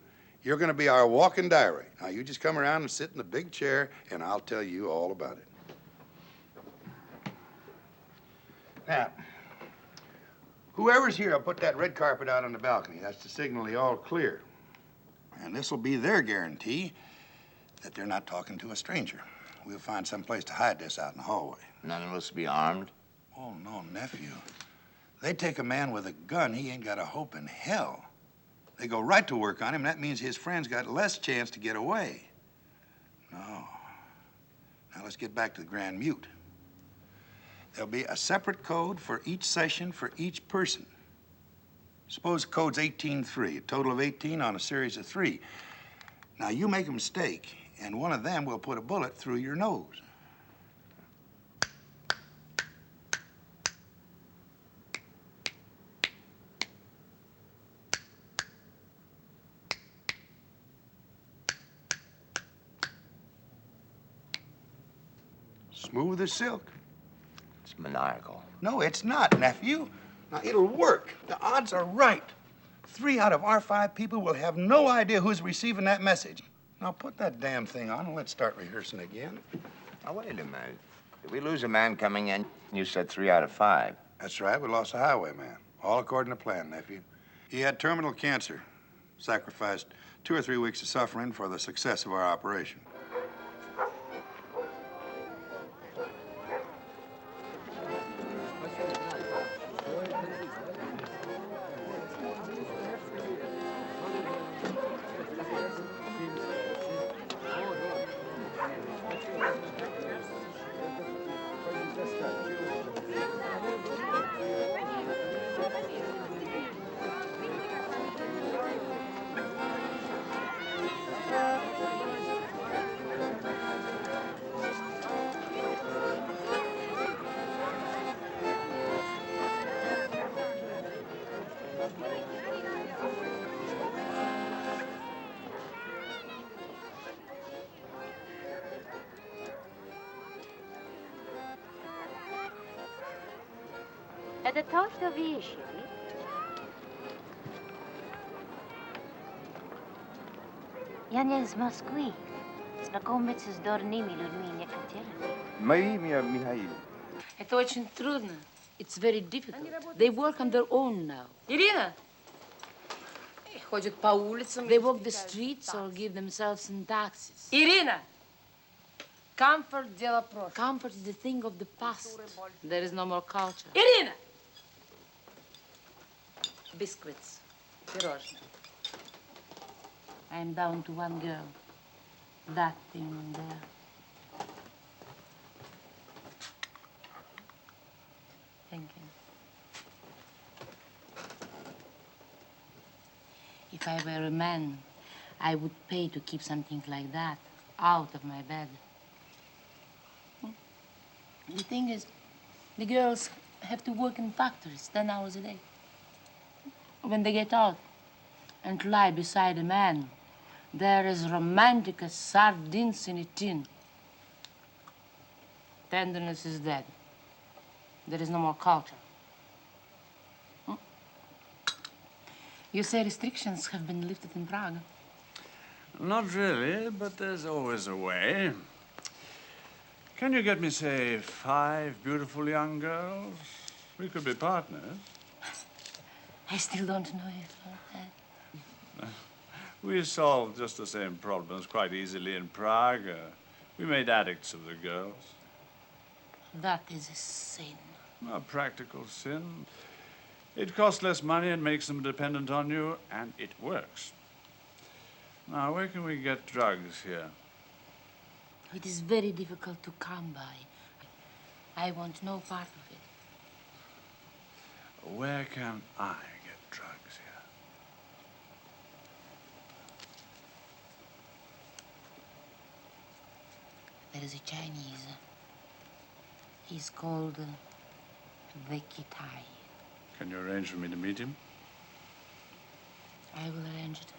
Speaker 4: You're going to be our walking diary. Now, you just come around and sit in the big chair, and I'll tell you all about it. Now, whoever's here, I'll put that red carpet out on the balcony. That's to signal the all clear. And this will be their guarantee that they're not talking to a stranger. We'll find some place to hide this out in the hallway.
Speaker 10: None of us be armed?
Speaker 4: Oh, no, nephew. They take a man with a gun, he ain't got a hope in hell. They go right to work on him, and that means his friends got less chance to get away. No. Now, let's get back to the Grand Mute. There'll be a separate code for each session for each person. Suppose the code's 18-3, a total of 18 on a series of 3. Now, you make a mistake, and one of them will put a bullet through your nose. Smooth as silk.
Speaker 10: It's maniacal.
Speaker 4: No, it's not, nephew. Now, it'll work. The odds are right. 3 out of our 5 people will have no idea who's receiving that message. Now, put that damn thing on and let's start rehearsing again.
Speaker 10: Now, wait a minute. Did we lose a man coming in? You said 3 out of 5.
Speaker 4: That's right. We lost a highwayman. All according to plan, nephew. He had terminal cancer. Sacrificed 2 or 3 weeks of suffering for the success of our operation.
Speaker 18: Это то, что вы ищете? Я не из Москвы. Знакомиться с дурными людьми не хотела.
Speaker 5: Мое имя Михаил.
Speaker 23: Это очень трудно. It's very difficult. They work on their own now. Ирина! Ходят по улицам. They walk the streets or give themselves in taxis. Ирина! Comfort – дело прошлого. Comfort is the thing of the past. There is no more culture. Ирина! Biscuits. Пирожные. I'm down to one girl. That thing there. Thank you. If I were a man, I would pay to keep something like that out of my bed. The thing is, the girls have to work in factories 10 hours a day. When they get out and lie beside a man, they're as romantic as sardines in a tin. Tenderness is dead. There is no more culture. You say restrictions have been lifted in Prague.
Speaker 7: Not really, but there's always a way. Can you get me, say, 5 beautiful young girls? We could be partners.
Speaker 23: I still don't know if
Speaker 7: We solved just the same problems quite easily in Prague. We made addicts of the girls.
Speaker 23: that is a sin.
Speaker 7: A practical sin. It costs less money and makes them dependent on you, and it works. Now, where can we get drugs here?
Speaker 23: It is very difficult to come by. I want no part of it.
Speaker 7: Where can I get drugs here?
Speaker 23: There is a Chinese. He's called the Kitai.
Speaker 7: Can you arrange for me to meet him?
Speaker 23: I will arrange it.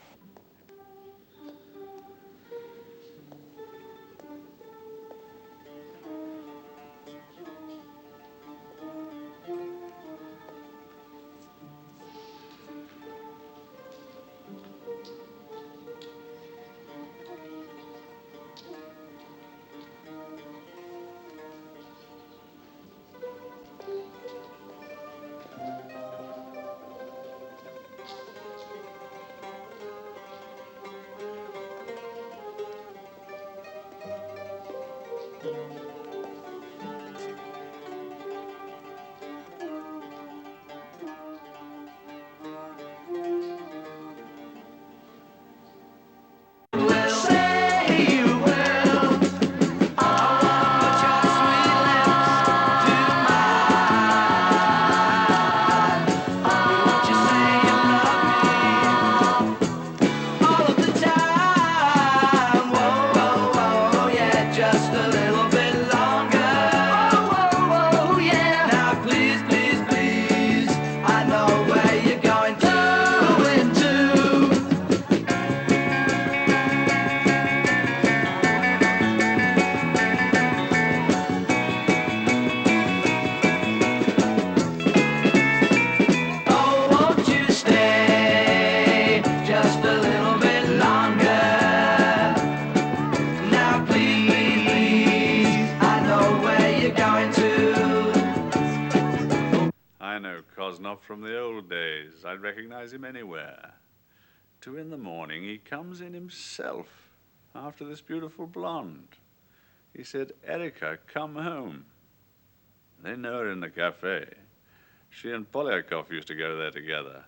Speaker 7: I know Koznov from the old days. I'd recognize him anywhere. 2 in the morning, he comes in himself after this beautiful blonde. He said, Erica, come home. They know her in the cafe. She and Polyakov used to go there together.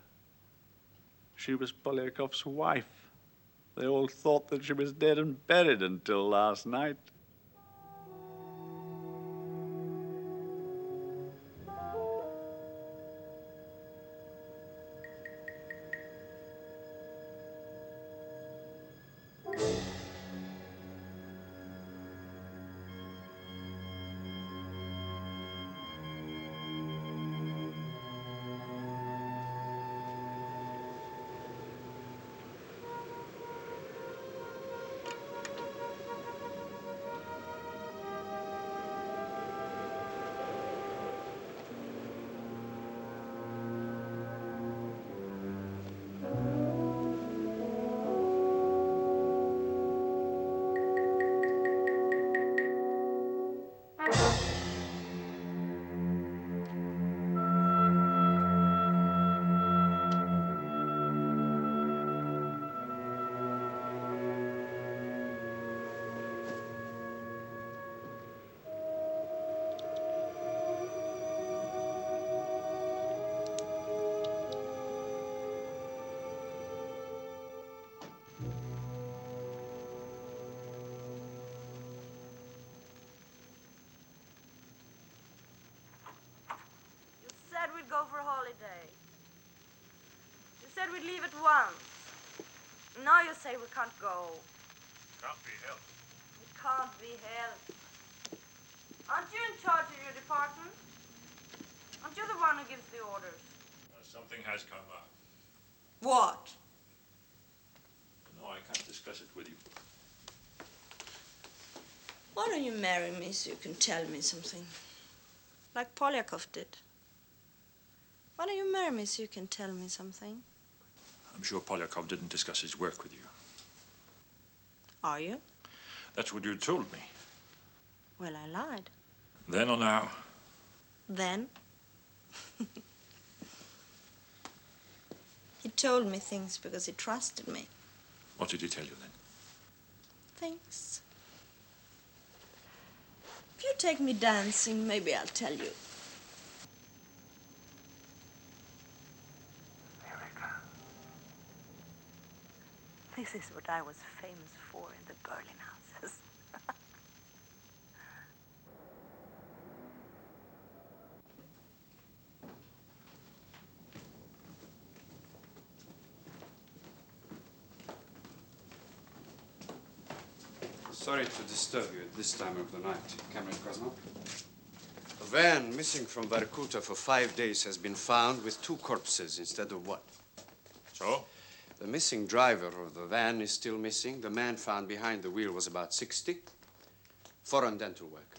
Speaker 7: She was Polyakov's wife. They all thought that she was dead and buried until last night.
Speaker 5: Said we'd go for a holiday. You said we'd leave at once. Now you say we can't go.
Speaker 14: Can't be helped.
Speaker 5: It can't be helped. Aren't you in charge of your department? Aren't you the one who gives the orders?
Speaker 14: Something has come up.
Speaker 5: What?
Speaker 14: No, I can't discuss it with you.
Speaker 5: Why don't you marry me so you can tell me something? Like Polyakov did. Why don't you marry me so you can tell me something?
Speaker 14: I'm sure Polyakov didn't discuss his work with you.
Speaker 5: Are you?
Speaker 2: That's what you told me.
Speaker 5: Well, I lied.
Speaker 2: Then or now?
Speaker 5: Then? He told me things because he trusted me.
Speaker 2: What did he tell you then?
Speaker 5: Things. If you take me dancing, maybe I'll tell you. This is what I was famous for in the Berlin houses.
Speaker 8: Sorry to disturb you at this time of the night, Comrade Krasnov. A van missing from Vorkuta for 5 days has been found with 2 corpses instead of 1.
Speaker 2: So?
Speaker 8: The missing driver of the van is still missing. The man found behind the wheel was about 60, foreign dental work.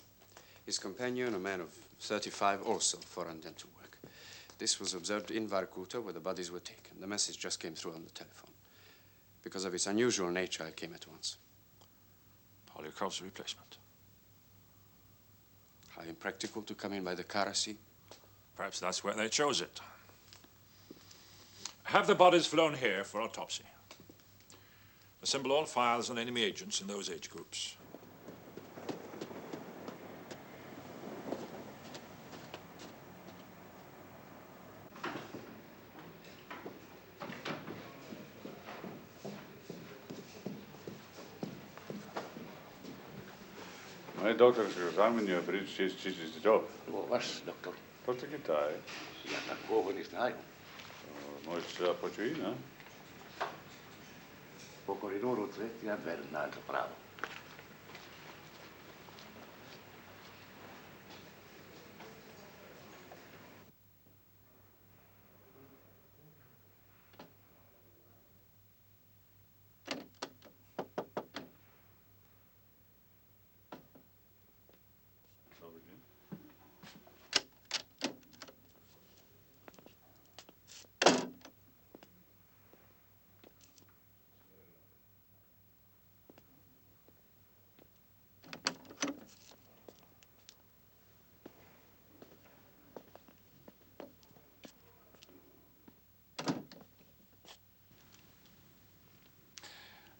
Speaker 8: His companion, a man of 35, also foreign dental work. This was observed in Vorkuta where the bodies were taken. The message just came through on the telephone. Because of its unusual nature, I came at once.
Speaker 2: Polyakov's replacement.
Speaker 8: How impractical to come in by the car, I see.
Speaker 2: Perhaps that's where they chose it. Have the bodies flown here for autopsy. Assemble all files on enemy agents in those age groups.
Speaker 7: Моей докторской экзамене брить честь job.
Speaker 9: Ваш доктор.
Speaker 7: Просто Китай.
Speaker 9: Я такого не знаю.
Speaker 7: Может, почуина?
Speaker 9: По коридору третья дверь направо.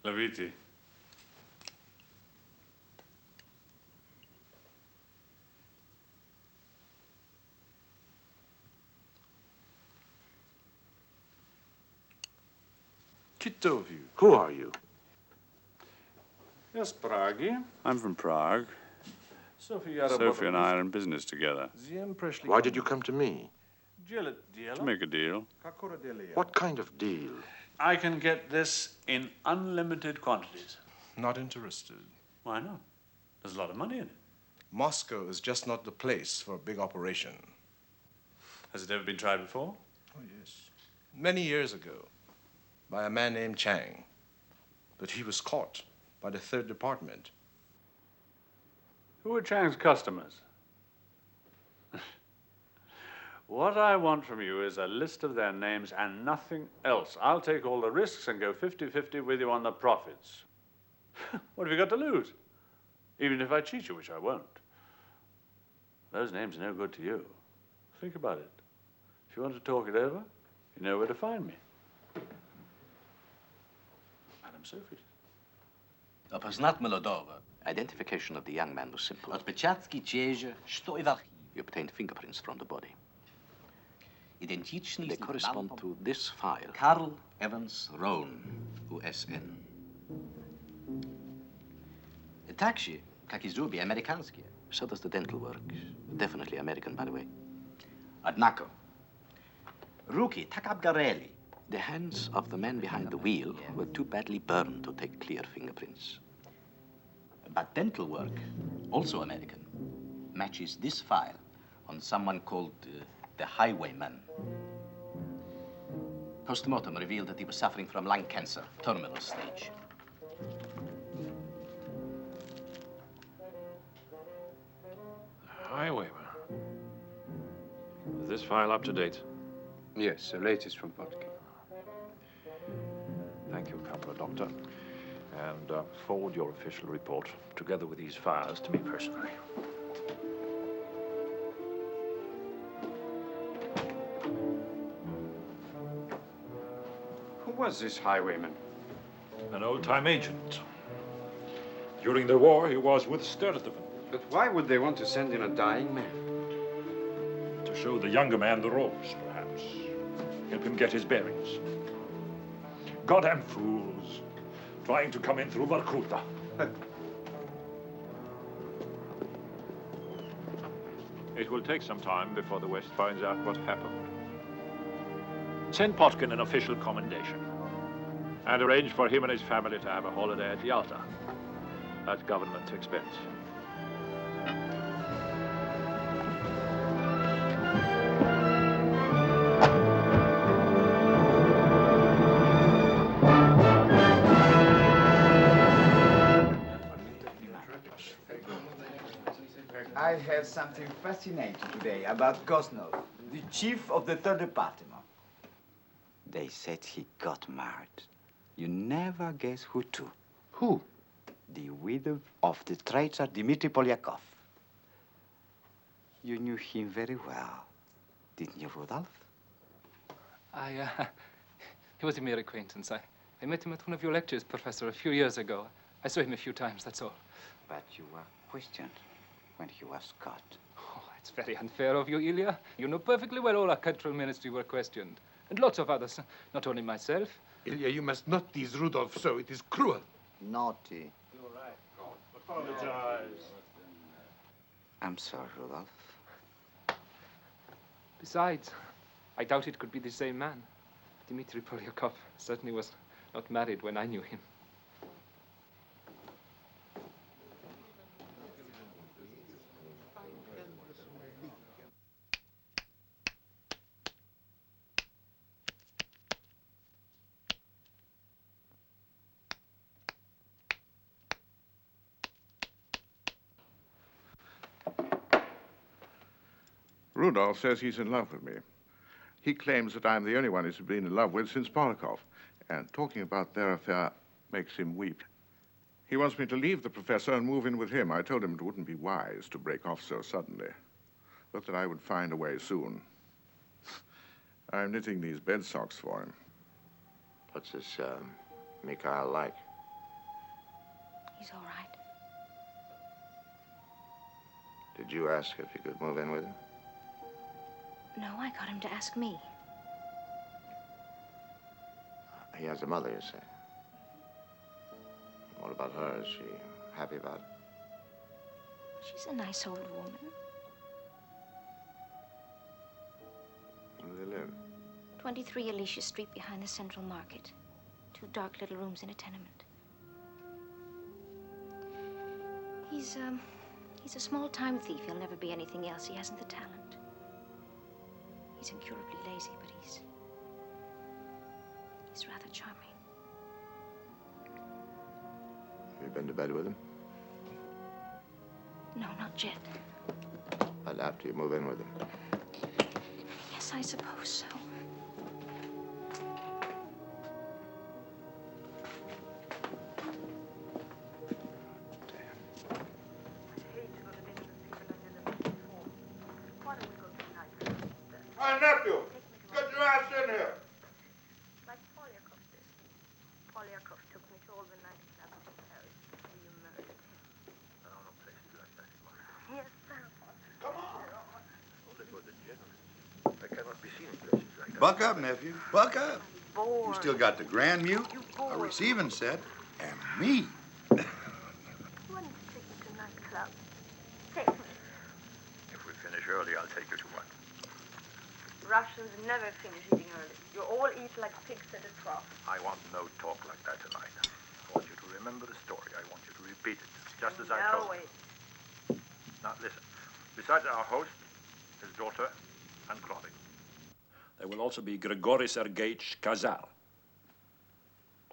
Speaker 7: Ловите.
Speaker 13: Kito you. Who are you?
Speaker 7: Yes, Prague. I'm from Prague. Sophie and I are in business together.
Speaker 12: Why did you come to me?
Speaker 7: To make a deal.
Speaker 12: What kind of deal?
Speaker 7: I can get this in unlimited quantities.
Speaker 24: Not interested.
Speaker 7: Why not? There's a lot of money in it.
Speaker 24: Moscow is just not the place for a big operation.
Speaker 7: Has it ever been tried before?
Speaker 24: Oh, yes. Many years ago, by a man named Chang. But he was caught by the 3rd Department.
Speaker 7: Who are Chang's customers? What I want from you is a list of their names and nothing else. I'll take all the risks and go 50-50 with you on the profits. What have you got to lose? Even if I cheat you, which I won't. Those names are no good to you. Think about it. If you want to talk it over, you know where to find me. Madam Sophie.
Speaker 9: Опознать молодого.
Speaker 25: Identification of the young man was simple.
Speaker 9: Отпечатки тежи, что и в архиве.
Speaker 25: We obtained fingerprints from the body.
Speaker 9: Идентичный
Speaker 25: They correspond to this file.
Speaker 9: Karl Evans Rohn, USN. Также, как и зубы американские.
Speaker 25: So does the dental work. Definitely American, by the way.
Speaker 9: Однако, руки так обгорели.
Speaker 25: The hands of the man behind the wheel were too badly burned to take clear fingerprints.
Speaker 9: But dental work, also American, matches this file on someone called the Highwayman. Postmortem revealed that he was suffering from lung cancer, terminal stage.
Speaker 2: Highwayman. Is this file up to date?
Speaker 8: Yes, the latest from Potkin.
Speaker 2: Thank you, Corporal Doctor. And forward your official report, together with these files, to me personally.
Speaker 3: Who was this highwayman?
Speaker 2: An old-time agent. During the war, he was with Sturtevant.
Speaker 8: But why would they want to send in a dying man?
Speaker 2: To show the younger man the ropes, perhaps. Help him get his bearings. Goddamn fools. Trying to come in through Vorkuta. It will take some time before the West finds out what happened. Send Potkin an official commendation. And arrange for him and his family to have a holiday at Yalta. At government expense.
Speaker 6: I heard something fascinating today about Gosnell, the chief of the 3rd Department. They said he got married. You never guess who to.
Speaker 13: Who?
Speaker 6: The widow of the traitor Dmitri Polyakov. You knew him very well, didn't you, Rudolph?
Speaker 11: He was a mere acquaintance. I met him at one of your lectures, Professor, a few years ago. I saw him a few times, that's all.
Speaker 6: But you were questioned when he was caught.
Speaker 11: Oh, it's very unfair of you, Ilya. You know perfectly well all our cultural ministry were questioned. And lots of others, not only myself.
Speaker 13: Ilya, you must not tease Rudolph so. It is cruel.
Speaker 6: Naughty.
Speaker 2: You're right. Apologize.
Speaker 6: I'm sorry, Rudolph.
Speaker 11: Besides, I doubt it could be the same man. Dmitri Polyakov certainly was not married when I knew him.
Speaker 15: Rudolph says he's in love with me. He claims that I'm the only one he's been in love with since Polakov. And talking about their affair makes him weep. He wants me to leave the professor and move in with him. I told him it wouldn't be wise to break off so suddenly, but that I would find a way soon. I'm knitting these bed socks for him.
Speaker 10: What's this, Mikhail like?
Speaker 18: He's all right.
Speaker 10: Did you ask if you could move in with him?
Speaker 18: No, I got him to ask me.
Speaker 10: He has a mother, you say. What about her? Is she happy about it?
Speaker 18: She's a nice old woman.
Speaker 10: Where do they live?
Speaker 18: 23 Alicia Street behind the Central Market. 2 dark little rooms in a tenement. He's a small-time thief. He'll never be anything else. He hasn't the talent. He's incurably lazy, but he's rather charming.
Speaker 10: Have you been to bed with him?
Speaker 18: No, not yet.
Speaker 10: But after you move in with him?
Speaker 18: Yes, I suppose so.
Speaker 15: Hi, nephew. Get your ass in here.
Speaker 5: Like Polyakov did. Polyakov took me to all the nightclubs in Paris where you murdered him.
Speaker 2: I don't know places like that anymore.
Speaker 5: Yes, sir.
Speaker 15: Come on.
Speaker 2: Well, it was a generous. I cannot be seen in places like that.
Speaker 4: Buck up, nephew. Buck up.
Speaker 5: Bored.
Speaker 4: You still got the grand mute, a receiving set, and me.
Speaker 5: You wouldn't take me to nightclubs. Take me.
Speaker 2: If we finish early, I'll take you to one.
Speaker 5: Russians never finish eating early. You all eat like pigs at a trough.
Speaker 2: I want no talk like that tonight. I want you to remember the story. I want you to repeat it, just as I told you. Now, listen. Besides our host, his daughter, and Clothing, there will also be Grigory Sergeyevich Kazar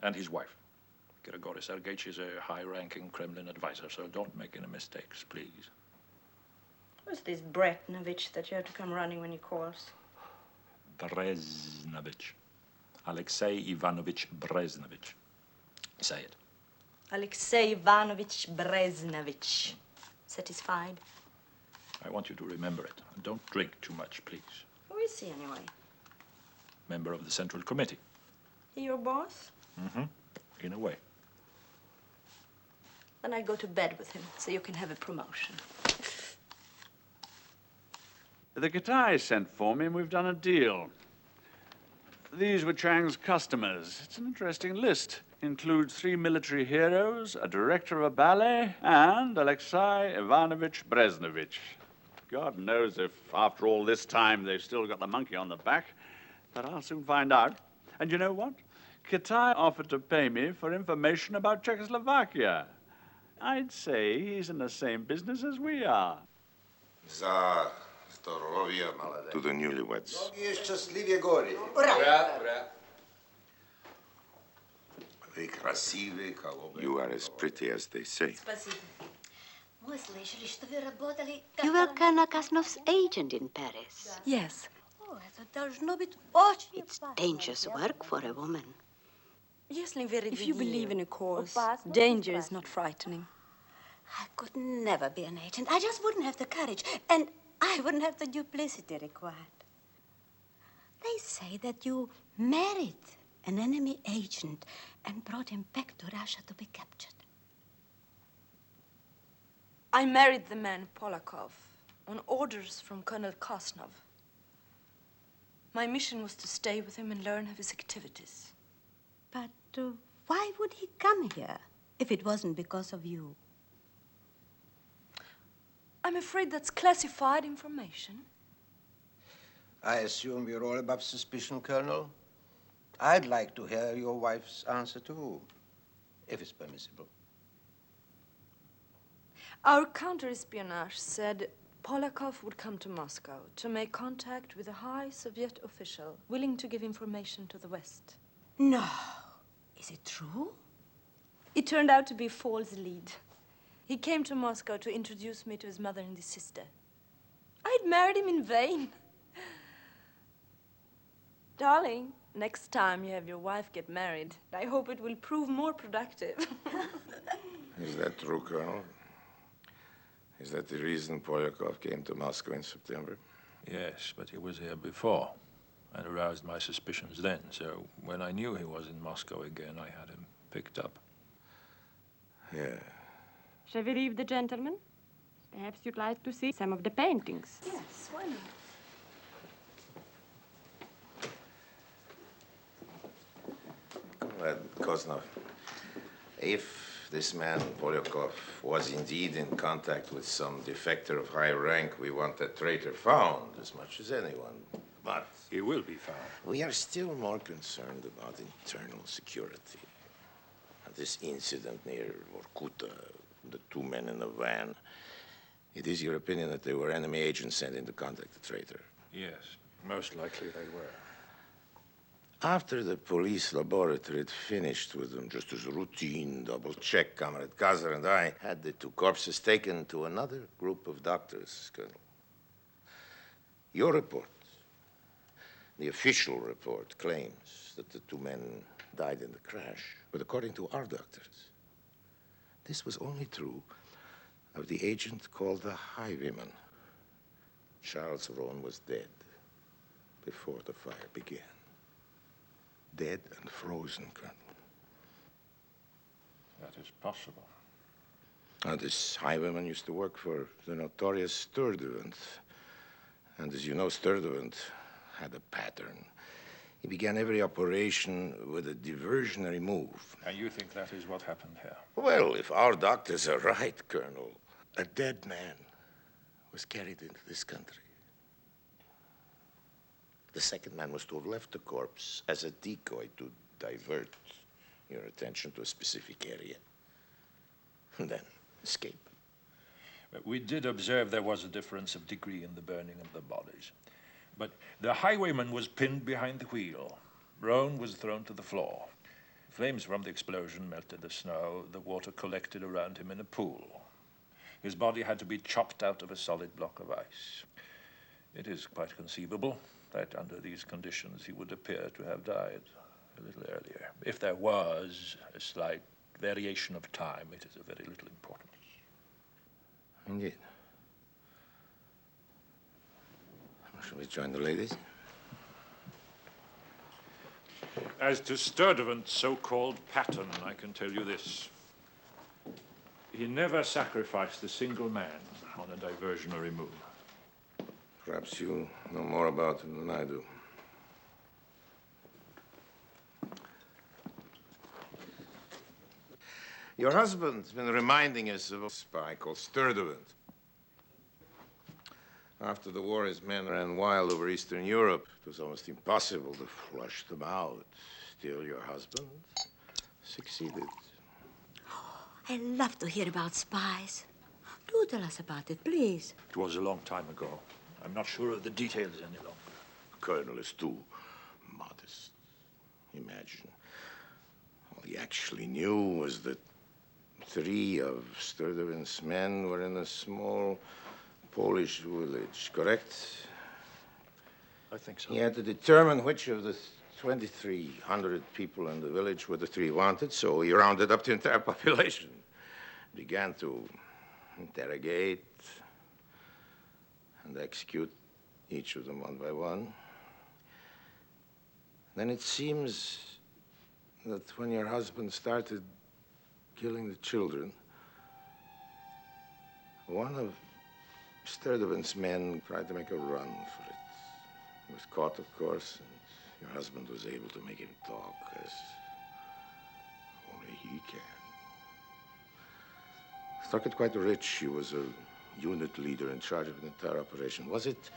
Speaker 2: and his wife. Grigory Sergeyevich is a high-ranking Kremlin advisor, so don't make any mistakes, please.
Speaker 5: Who's this Bretnovich that you have to come running when he calls?
Speaker 2: Breznovich. Alexei Ivanovich Breznovich. Say it.
Speaker 5: Alexei Ivanovich Brezhnovich. Satisfied?
Speaker 2: I want you to remember it. And don't drink too much, please.
Speaker 5: Who is he, anyway?
Speaker 2: Member of the Central Committee.
Speaker 5: He your boss?
Speaker 2: Mm-hmm. In a way.
Speaker 5: Then I go to bed with him, so you can have a promotion.
Speaker 7: The guitar is sent for me, and we've done a deal. These were Chang's customers. It's an interesting list. Includes 3 military heroes, a director of a ballet, and Alexei Ivanovich Brezhnovich. God knows if, after all this time, they've still got the monkey on the back. But I'll soon find out. And you know what? Kitai offered to pay me for information about Czechoslovakia. I'd say he's in the same business as we are.
Speaker 15: To the newlyweds. You are as pretty as they say.
Speaker 18: You were Colonel Kasnov's agent in Paris.
Speaker 5: Yes.
Speaker 18: It's dangerous work for a woman.
Speaker 5: If you believe in a cause, danger is not frightening.
Speaker 3: I could never be an agent. I just wouldn't have the courage, and I wouldn't have the duplicity required. They say that you married an enemy agent and brought him back to Russia to be captured.
Speaker 5: I married the man Polakov on orders from Colonel Kosnov. My mission was to stay with him and learn of his activities.
Speaker 3: But why would he come here if it wasn't because of you?
Speaker 5: I'm afraid that's classified information.
Speaker 16: I assume you're all above suspicion, Colonel. I'd like to hear your wife's answer too, if it's permissible.
Speaker 5: Our counter-espionage said Polakov would come to Moscow to make contact with a high Soviet official willing to give information to the West.
Speaker 3: No. Is it true?
Speaker 5: It turned out to be a false lead. He came to Moscow to introduce me to his mother and his sister. I'd married him in vain. Darling, next time you have your wife get married, I hope it will prove more productive.
Speaker 15: Is that true, Colonel? Is that the reason Polyakov came to Moscow in September?
Speaker 2: Yes, but he was here before and aroused my suspicions then. So when I knew he was in Moscow again, I had him picked up.
Speaker 15: Yeah.
Speaker 17: Shall we leave the gentleman? Perhaps you'd like to see some of the paintings.
Speaker 5: Yes, why not?
Speaker 15: Kosnov, if this man, Polyakov, was indeed in contact with some defector of high rank, we want that traitor found as much as anyone. But
Speaker 2: he will be found.
Speaker 15: We are still more concerned about internal security. This incident near Vorkuta, the 2 men in the van, it is your opinion that they were enemy agents sent in to contact the traitor?
Speaker 2: Yes, most likely they were.
Speaker 15: After the police laboratory had finished with them, just as a routine double check, Comrade Kazar and I had the 2 corpses taken to another group of doctors, Colonel. Your report, the official report, claims that the 2 men died in the crash. But according to our doctors, this was only true of the agent called the Highwayman. Charles Rohn was dead before the fire began. Dead and frozen, Colonel.
Speaker 2: That is possible.
Speaker 15: Now, this Highwayman used to work for the notorious Sturdivant. And as you know, Sturdivant had a pattern. He began every operation with a diversionary move.
Speaker 2: And you think that is what happened here?
Speaker 15: Well, if our doctors are right, Colonel, a dead man was carried into this country. The second man was to have left the corpse as a decoy to divert your attention to a specific area. And then escape.
Speaker 2: But we did observe there was a difference of degree in the burning of the bodies. But the highwayman was pinned behind the wheel. Rohn was thrown to the floor. Flames from the explosion melted the snow. The water collected around him in a pool. His body had to be chopped out of a solid block of ice. It is quite conceivable that under these conditions he would appear to have died a little earlier, if there was a slight variation of time, it is of very little importance.
Speaker 10: Indeed. Shall we join the ladies?
Speaker 2: As to Sturtevant's so-called pattern, I can tell you this. He never sacrificed a single man on a diversionary move.
Speaker 15: Perhaps you know more about him than I do. Your husband's been reminding us of a spy called Sturtevant. After the war, his men ran wild over Eastern Europe. It was almost impossible to flush them out. Still, your husband succeeded.
Speaker 3: I love to hear about spies. Do tell us about it, please.
Speaker 2: It was a long time ago. I'm not sure of the details any longer.
Speaker 15: Colonel is too modest. Imagine. All he actually knew was that 3 of Sturtevant's men were in a small Polish village, correct?
Speaker 2: I think so.
Speaker 15: He had to determine which of the 2,300 people in the village were the 3 wanted, so he rounded up the entire population. Began to interrogate and execute each of them one by one. Then it seems that when your husband started killing the children, one of Sturtevant's men tried to make a run for it. He was caught, of course, and your husband was able to make him talk as only he can. Struck it quite rich. He was a unit leader in charge of the entire operation. Was it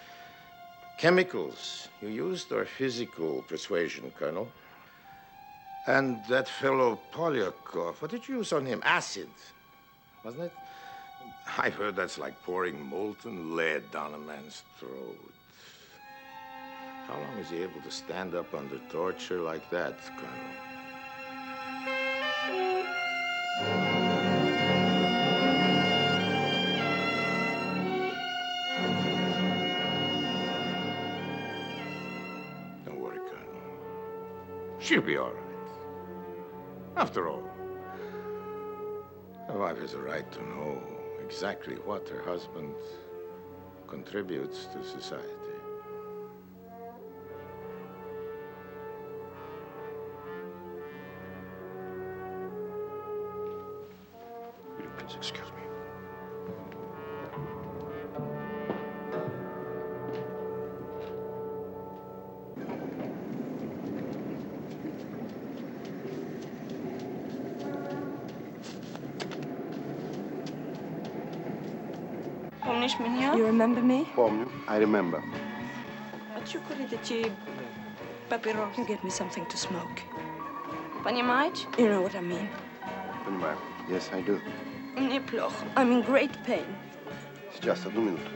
Speaker 15: chemicals you used or physical persuasion, Colonel? And that fellow Polyakov, what did you use on him? Acid, wasn't it? I've heard that's like pouring molten lead down a man's throat. How long was he able to stand up under torture like that, Colonel? Don't worry, Colonel. She'll be all right. After all, a wife has a right to know exactly what her husband contributes to society.
Speaker 2: Will you please excuse me?
Speaker 5: You remember me?
Speaker 12: Помню. I remember.
Speaker 5: You get me something to smoke. Понимаете? You know what I mean.
Speaker 12: Понимаю. Yes, I do.
Speaker 5: Мне плохо. I'm in great pain.
Speaker 12: Сейчас, одну минуту.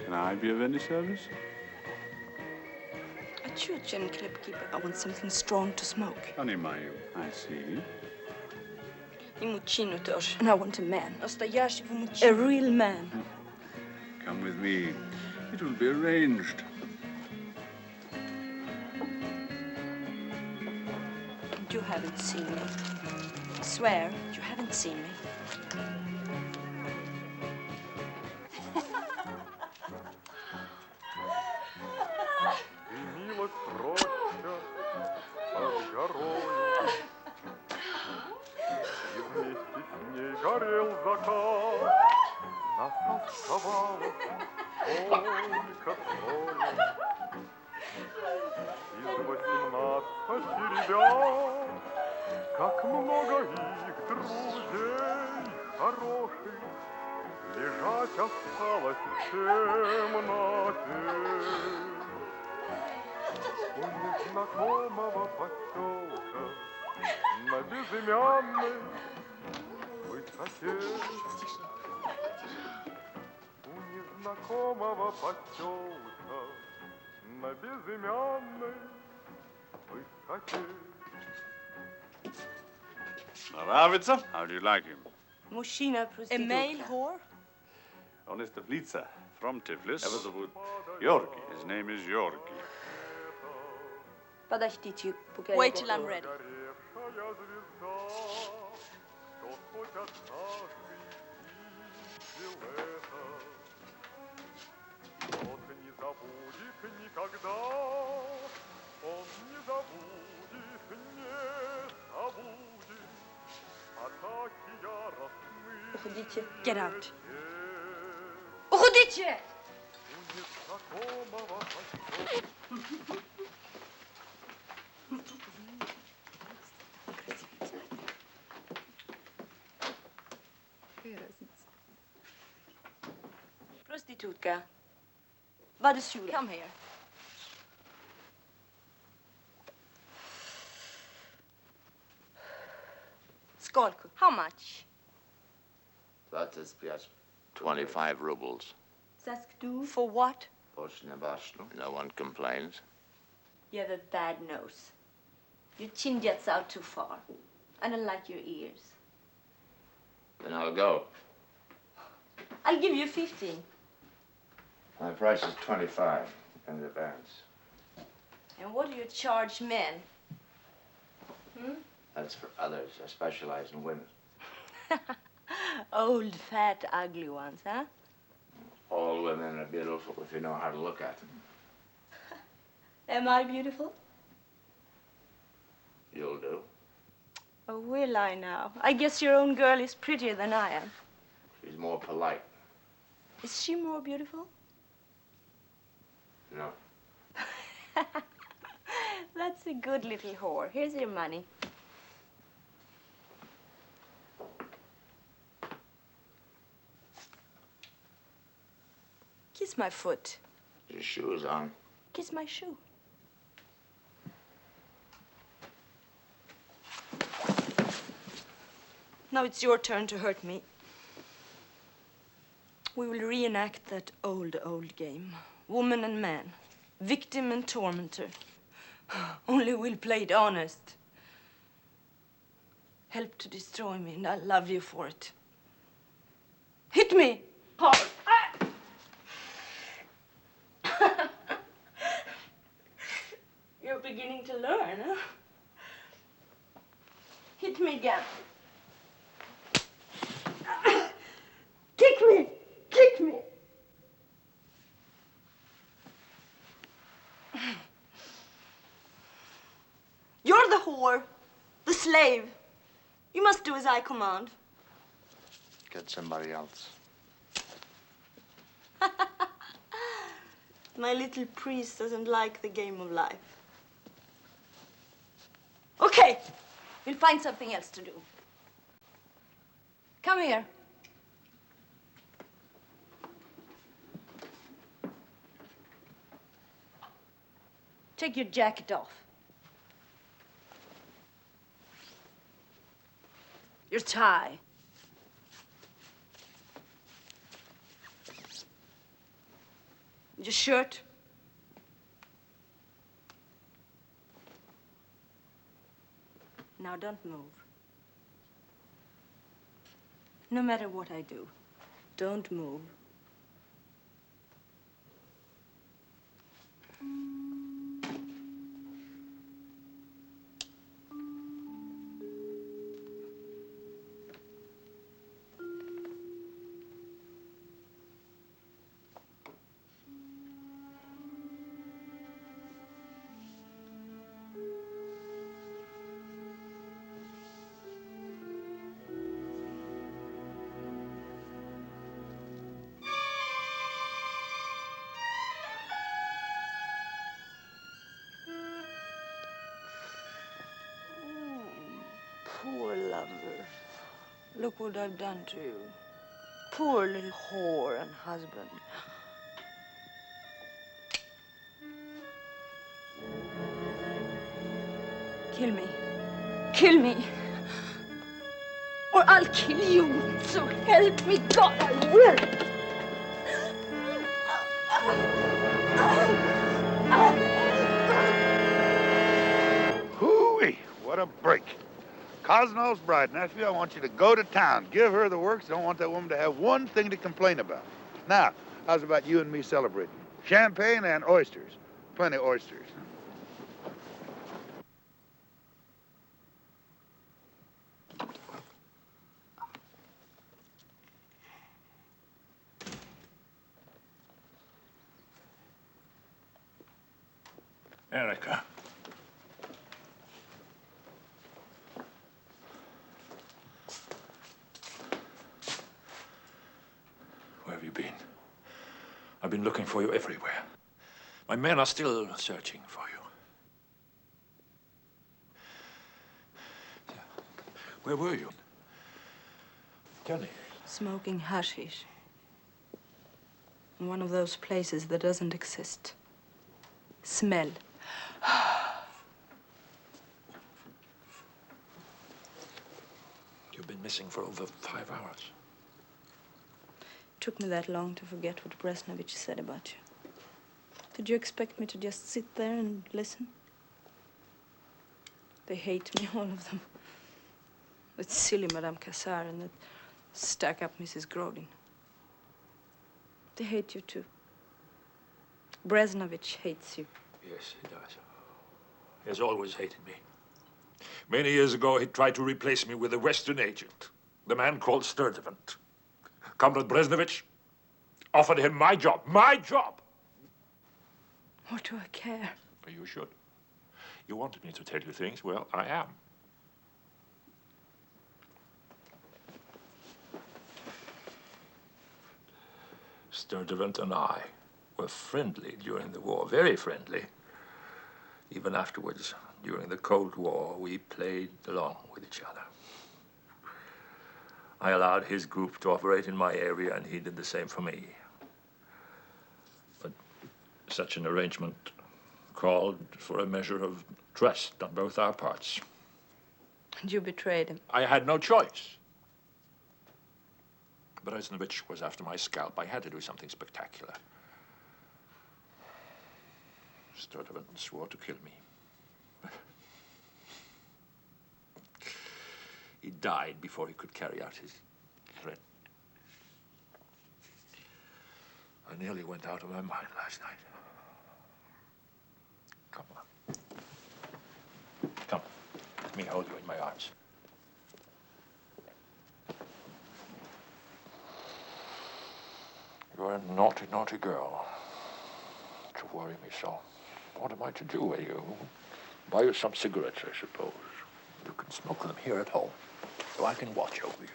Speaker 7: Can I be of any service?
Speaker 5: I want something strong to smoke.
Speaker 7: Понимаю. I see.
Speaker 5: И мужчину тоже. And I want a man. Настоящего мужчину. A real man.
Speaker 7: Come with me. It will be arranged.
Speaker 5: You haven't seen me. I swear, you haven't seen me.
Speaker 1: Горел закат, нас оставалось только трое. Из 18 ребят, как много их друзей хороших, лежать осталось в темноте. У незнакомого поселка на безымянной высоте. У незнакомого поселка на безымянной высоте.
Speaker 7: Nravitsa, how do you like him?
Speaker 5: Mushina prostitutka. A male whore?
Speaker 7: On is Tivlitsa, from Tiflis. Ever the wood. Yorgi. His name is Yorgi.
Speaker 5: Wait till I'm ready. Уходите. Get out. Уходите! Prostitutka. Vad är sur? Come here. Skolku. How much?
Speaker 10: That is just 25 rubles.
Speaker 5: Saskdu. For what?
Speaker 10: No one complains.
Speaker 5: You have a bad nose. Your chin gets out too far. I don't like your ears.
Speaker 10: Then I'll go.
Speaker 5: I'll give you 15.
Speaker 10: My price is 25 in advance.
Speaker 5: And what do you charge men? Hmm?
Speaker 10: That's for others. I specialize in women.
Speaker 5: Old, fat, ugly ones, huh?
Speaker 10: All women are beautiful if you know how to look at them.
Speaker 5: Am I beautiful?
Speaker 10: You'll do.
Speaker 5: Oh, will I now? I guess your own girl is prettier than I am.
Speaker 10: She's more polite.
Speaker 5: Is she more beautiful?
Speaker 10: No.
Speaker 5: That's a good little whore. Here's your money. Kiss my foot.
Speaker 10: Your shoes on.
Speaker 5: Kiss my shoe. Now it's your turn to hurt me. We will reenact that old, old game. Woman and man. Victim and tormentor. Only we'll play it honest. Help to destroy me, and I'll love you for it. Hit me! Hard. You're beginning to learn, huh? Hit me again. Kick me! Kick me! You're the whore, the slave. You must do as I command.
Speaker 10: Get somebody else.
Speaker 5: My little priest doesn't like the game of life. Okay, we'll find something else to do. Come here. Take your jacket off. Your tie. Your shirt. Now don't move. No matter what I do, don't move. Poor lover. Look what I've done to you. Poor little whore and husband. Kill me. Kill me. or I'll kill you. So help me God, I will.
Speaker 4: Hooey, what a break. Cosno's bride, nephew, I want you to go to town. Give her the works. Don't want that woman to have one thing to complain about. Now, how's about you and me celebrating? Champagne and oysters. Plenty of oysters.
Speaker 2: Erica. Where have you been? I've been looking for you everywhere. My men are still searching for you. Where were you? Tell me.
Speaker 5: Smoking hashish. In one of those places that doesn't exist. Smell.
Speaker 2: You've been missing for over 5 hours.
Speaker 5: Took me that long to forget what Bresnovich said about you. Did you expect me to just sit there and listen? They hate me, all of them. That silly Madame Cassar and that stuck-up Mrs. Grodin. They hate you, too. Bresnovich hates you.
Speaker 2: Yes, he does. He has always hated me. Many years ago, he tried to replace me with a Western agent, the man called Sturdivant. Comrade Bresnovich offered him my job. My job!
Speaker 5: What do I care?
Speaker 2: You should. You wanted me to tell you things. Well, I am. Sturdivant and I were friendly during the war, very friendly. Even afterwards, during the Cold War, we played along with each other. I allowed his group to operate in my area, and he did the same for me. But such an arrangement called for a measure of trust on both our parts.
Speaker 5: And you betrayed him.
Speaker 2: I had no choice. Bresnovich was after my scalp. I had to do something spectacular. Sturdivant swore to kill me. He died before he could carry out his threat. I nearly went out of my mind last night. Come on. Come. Let me hold you in my arms. You're a naughty, naughty girl. To worry me so. What am I to do with you? Buy you some cigarettes, I suppose. You can smoke them here at home, so I can watch over you.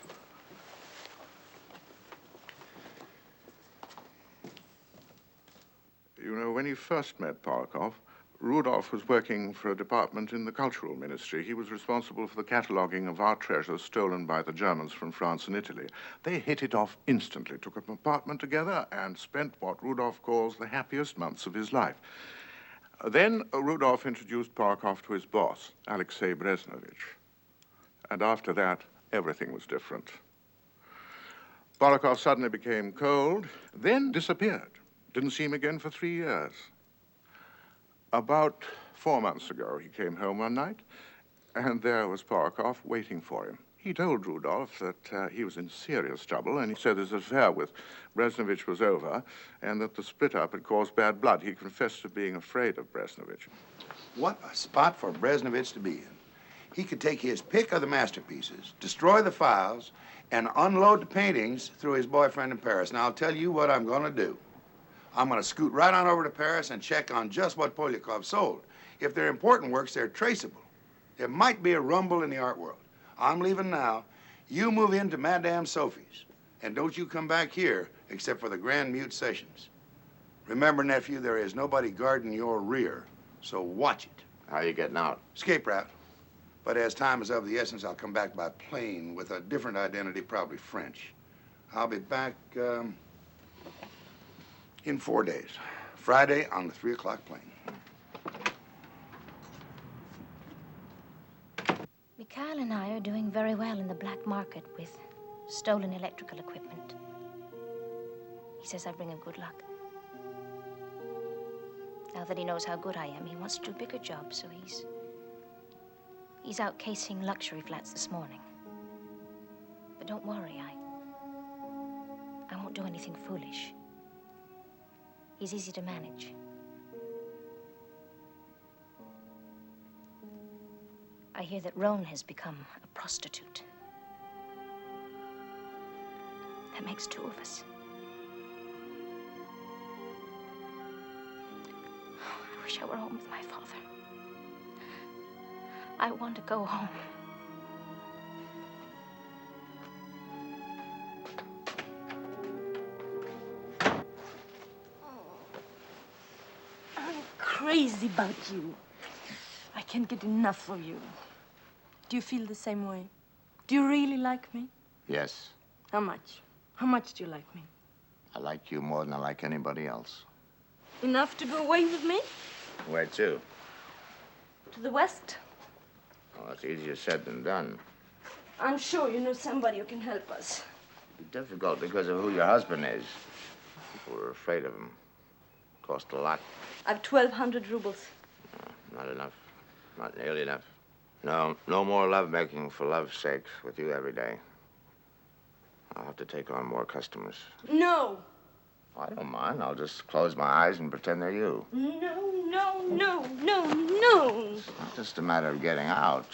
Speaker 15: You know, when he first met Polakov, Rudolph was working for a department in the Cultural Ministry. He was responsible for the cataloguing of art treasures stolen by the Germans from France and Italy. They hit it off instantly, took an apartment together, and spent what Rudolph calls the happiest months of his life. Then Rudolph introduced Polakov to his boss, Alexei Bresnovich. And after that, everything was different. Polakov suddenly became cold, then disappeared. Didn't see him again for 3 years. About 4 months ago, he came home one night, and there was Polakov waiting for him. He told Rudolph that he was in serious trouble, and he said his affair with Bresnovich was over, and that the split-up had caused bad blood. He confessed to being afraid of Bresnovich.
Speaker 4: What a spot for Bresnovich to be in. He could take his pick of the masterpieces, destroy the files, and unload the paintings through his boyfriend in Paris. Now, I'll tell you what I'm going to do. I'm going to scoot right on over to Paris and check on just what Polyakov sold. If they're important works, they're traceable. There might be a rumble in the art world. I'm leaving now. You move into Madame Sophie's. And don't you come back here except for the Grand Mute sessions. Remember, nephew, there is nobody guarding your rear, so watch it.
Speaker 10: How are you getting out?
Speaker 4: Escape route. But as time is of the essence, I'll come back by plane with a different identity, probably French. I'll be back in 4 days. Friday on the 3 o'clock plane.
Speaker 18: Mikhail? Kyle and I are doing very well in the black market with stolen electrical equipment. He says I bring him good luck. Now that he knows how good I am, he wants to do bigger jobs, so he's out casing luxury flats this morning. But don't worry, I won't do anything foolish. He's easy to manage. I hear that Roan has become a prostitute. That makes two of us. I wish I were home with my father. I want to go home.
Speaker 5: I'm crazy about you. I can't get enough of you. Do you feel the same way? Do you really like me?
Speaker 10: Yes,
Speaker 5: How much? How much do you like me?
Speaker 10: I like you more than I like anybody else.
Speaker 5: Enough to go away with me?
Speaker 10: Where to?
Speaker 5: To the West?
Speaker 10: Well, it's easier said than done.
Speaker 5: I'm sure you know somebody who can help us.
Speaker 10: It's difficult because of who your husband is. People are afraid of him. Cost a lot.
Speaker 5: I've 1,200 rubles.
Speaker 10: Not enough. Not nearly enough. No, no more lovemaking for love's sake with you every day. I'll have to take on more customers.
Speaker 5: No!
Speaker 10: I don't mind. I'll just close my eyes and pretend they're you.
Speaker 5: No, no, no, no, no!
Speaker 10: It's not just a matter of getting out.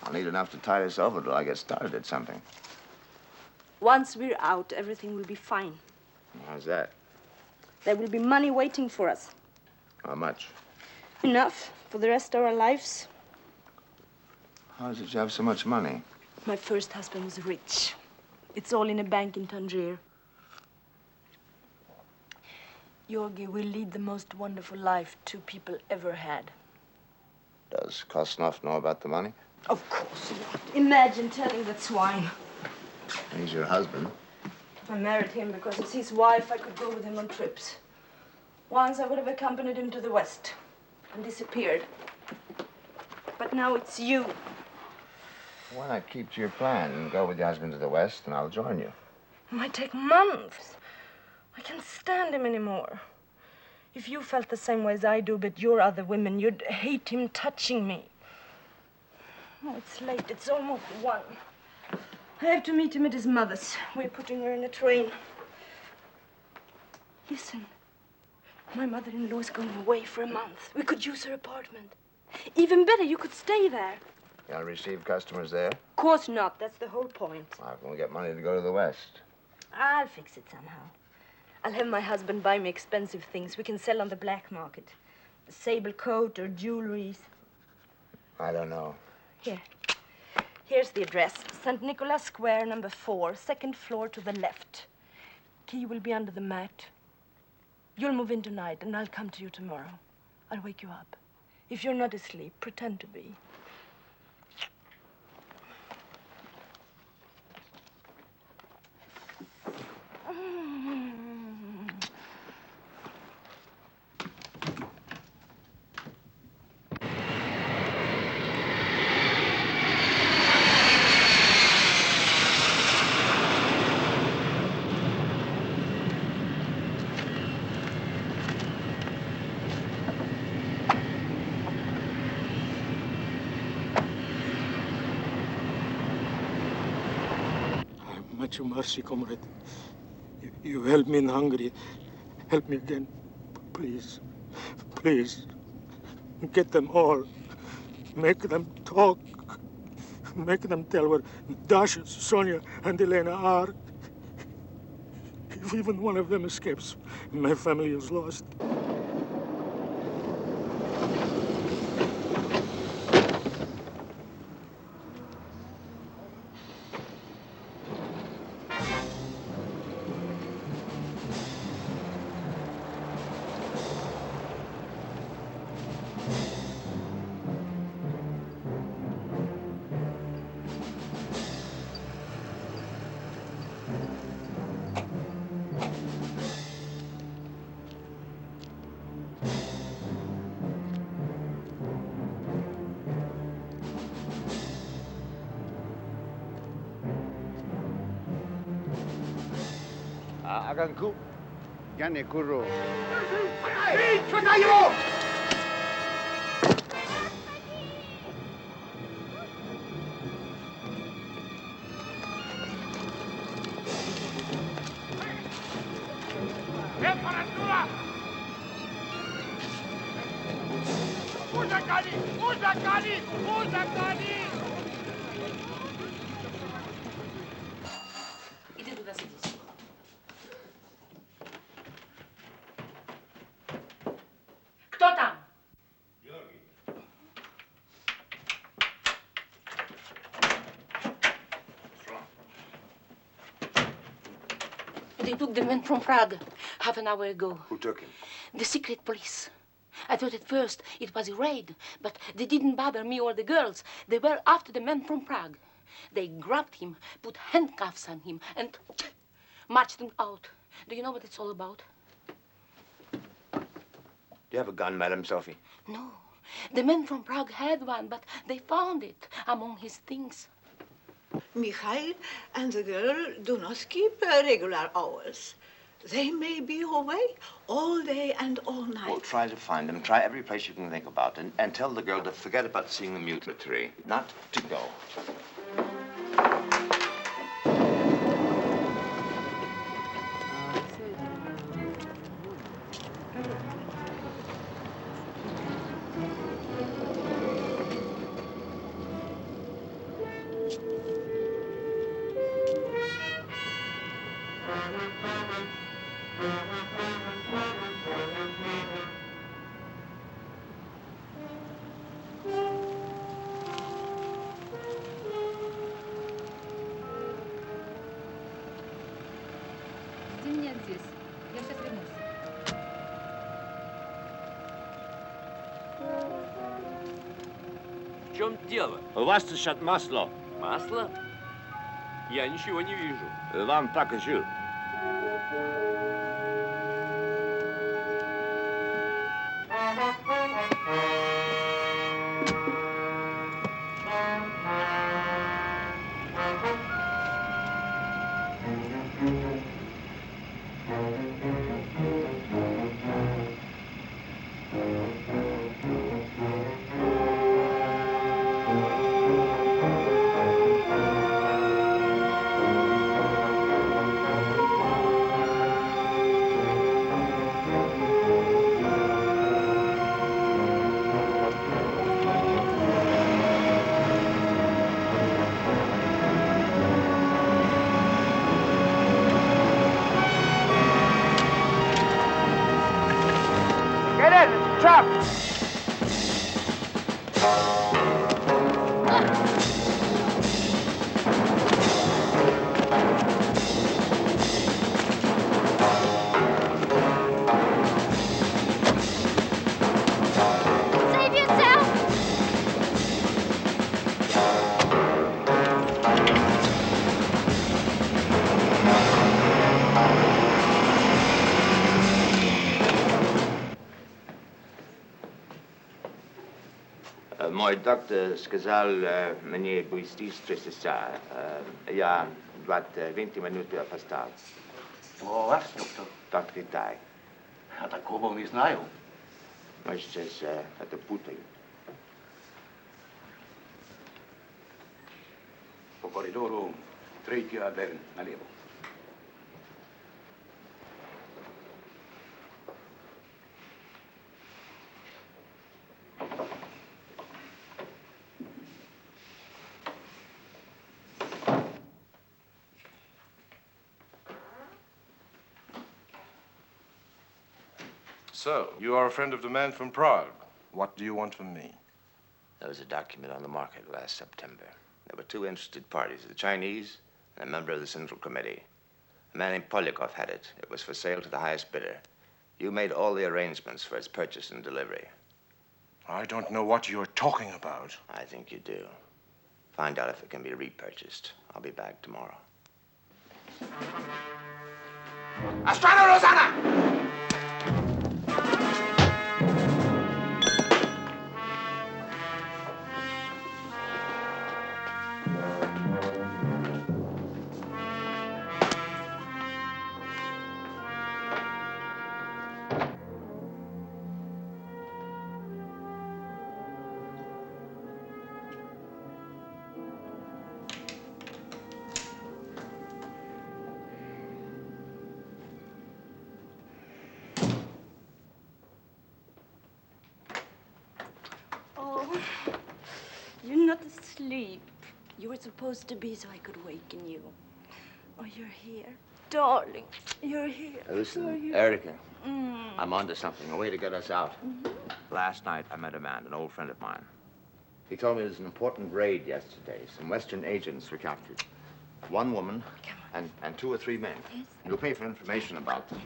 Speaker 10: I'll need enough to tide us over till I get started at something.
Speaker 5: Once we're out, everything will be fine.
Speaker 10: How's that?
Speaker 5: There will be money waiting for us.
Speaker 10: How much?
Speaker 5: Enough for the rest of our lives.
Speaker 10: How is it you have so much money?
Speaker 5: My first husband was rich. It's all in a bank in Tangier. Georgi will lead the most wonderful life two people ever had.
Speaker 10: Does Kosnov know about the money?
Speaker 5: Of course not. Imagine telling that swine.
Speaker 10: He's your husband.
Speaker 5: I married him because as his wife, I could go with him on trips. Once I would have accompanied him to the West and disappeared. But now it's you.
Speaker 10: Why not keep to your plan and go with your husband to the West, and I'll join you?
Speaker 5: It might take months. I can't stand him anymore. If you felt the same way as I do, but you're other women, you'd hate him touching me. Oh, it's late. It's almost 1. I have to meet him at his mother's. We're putting her in a train. Listen, my mother-in-law is going away for a month. We could use her apartment. Even better, you could stay there.
Speaker 10: You'll receive customers there?
Speaker 5: Of course not. That's the whole point.
Speaker 10: How can we get money to go to the West?
Speaker 5: I'll fix it somehow. I'll have my husband buy me expensive things we can sell on the black market. A sable coat or jewelry.
Speaker 10: I don't know.
Speaker 5: Here. Here's the address. St. Nicholas Square, number 4, 2nd floor to the left. Key will be under the mat. You'll move in tonight, and I'll come to you tomorrow. I'll wake you up. If you're not asleep, pretend to be.
Speaker 19: I'm at your mercy, comrade. You helped me in Hungary. Help me again. Please. Please. Get them all. Make them talk. Make them tell where Dasha, Sonia, and Elena are. If even one of them escapes, my family is lost.
Speaker 14: Aganku, Gane Kuro.
Speaker 20: Иди туда садись. Кто там? They took the man from Prague half an hour ago.
Speaker 12: Who took him?
Speaker 20: The secret police. I thought at first it was a raid, but they didn't bother me or the girls. They were after the man from Prague. They grabbed him, put handcuffs on him, and marched him out. Do you know what it's all about?
Speaker 10: Do you have a gun, Madame Sophie?
Speaker 20: No. The man from Prague had one, but they found it among his things.
Speaker 21: Mikhail and the girl do not keep regular hours. They may be away all day and all night.
Speaker 10: Well, try to find them. Try every place you can think about. And tell the girl to forget about seeing the mutiny. Not to go.
Speaker 22: Жди меня здесь. Я сейчас вернусь.
Speaker 23: В чем дело?
Speaker 10: У вас тут масло.
Speaker 23: Масло? Я ничего не вижу.
Speaker 10: Вам покажу.
Speaker 26: Get in! It's a trap!
Speaker 27: Save yourself!
Speaker 10: Мой доктор сказал мне быстро часа. Я 20 минут опоздал.
Speaker 9: О, вас, доктор?
Speaker 10: Доктор Китай.
Speaker 9: Я такого не знаю.
Speaker 10: Может, сейчас это путаю.
Speaker 9: По коридору третья дверь налево.
Speaker 24: So, you are a friend of the man from Prague. What do you want from me?
Speaker 10: There was a document on the market last September. There were two interested parties, the Chinese and a member of the Central Committee. A man named Polyakov had it. It was for sale to the highest bidder. You made all the arrangements for its purchase and delivery.
Speaker 24: I don't know what you're talking about.
Speaker 10: I think you do. Find out if it can be repurchased. I'll be back tomorrow.
Speaker 26: Astrano Rosanna!
Speaker 5: You're not asleep. You were supposed to be so I could waken you. Oh, you're here. Darling, you're here.
Speaker 10: Listen,
Speaker 5: You're here.
Speaker 10: Erica,
Speaker 5: Mm.
Speaker 10: I'm onto something, a way to get us out. Last night, I met a man, an old friend of mine. He told me there was an important raid yesterday. Some Western agents were captured. One woman and 2 or 3 men.
Speaker 5: Yes.
Speaker 10: You'll pay for information about them.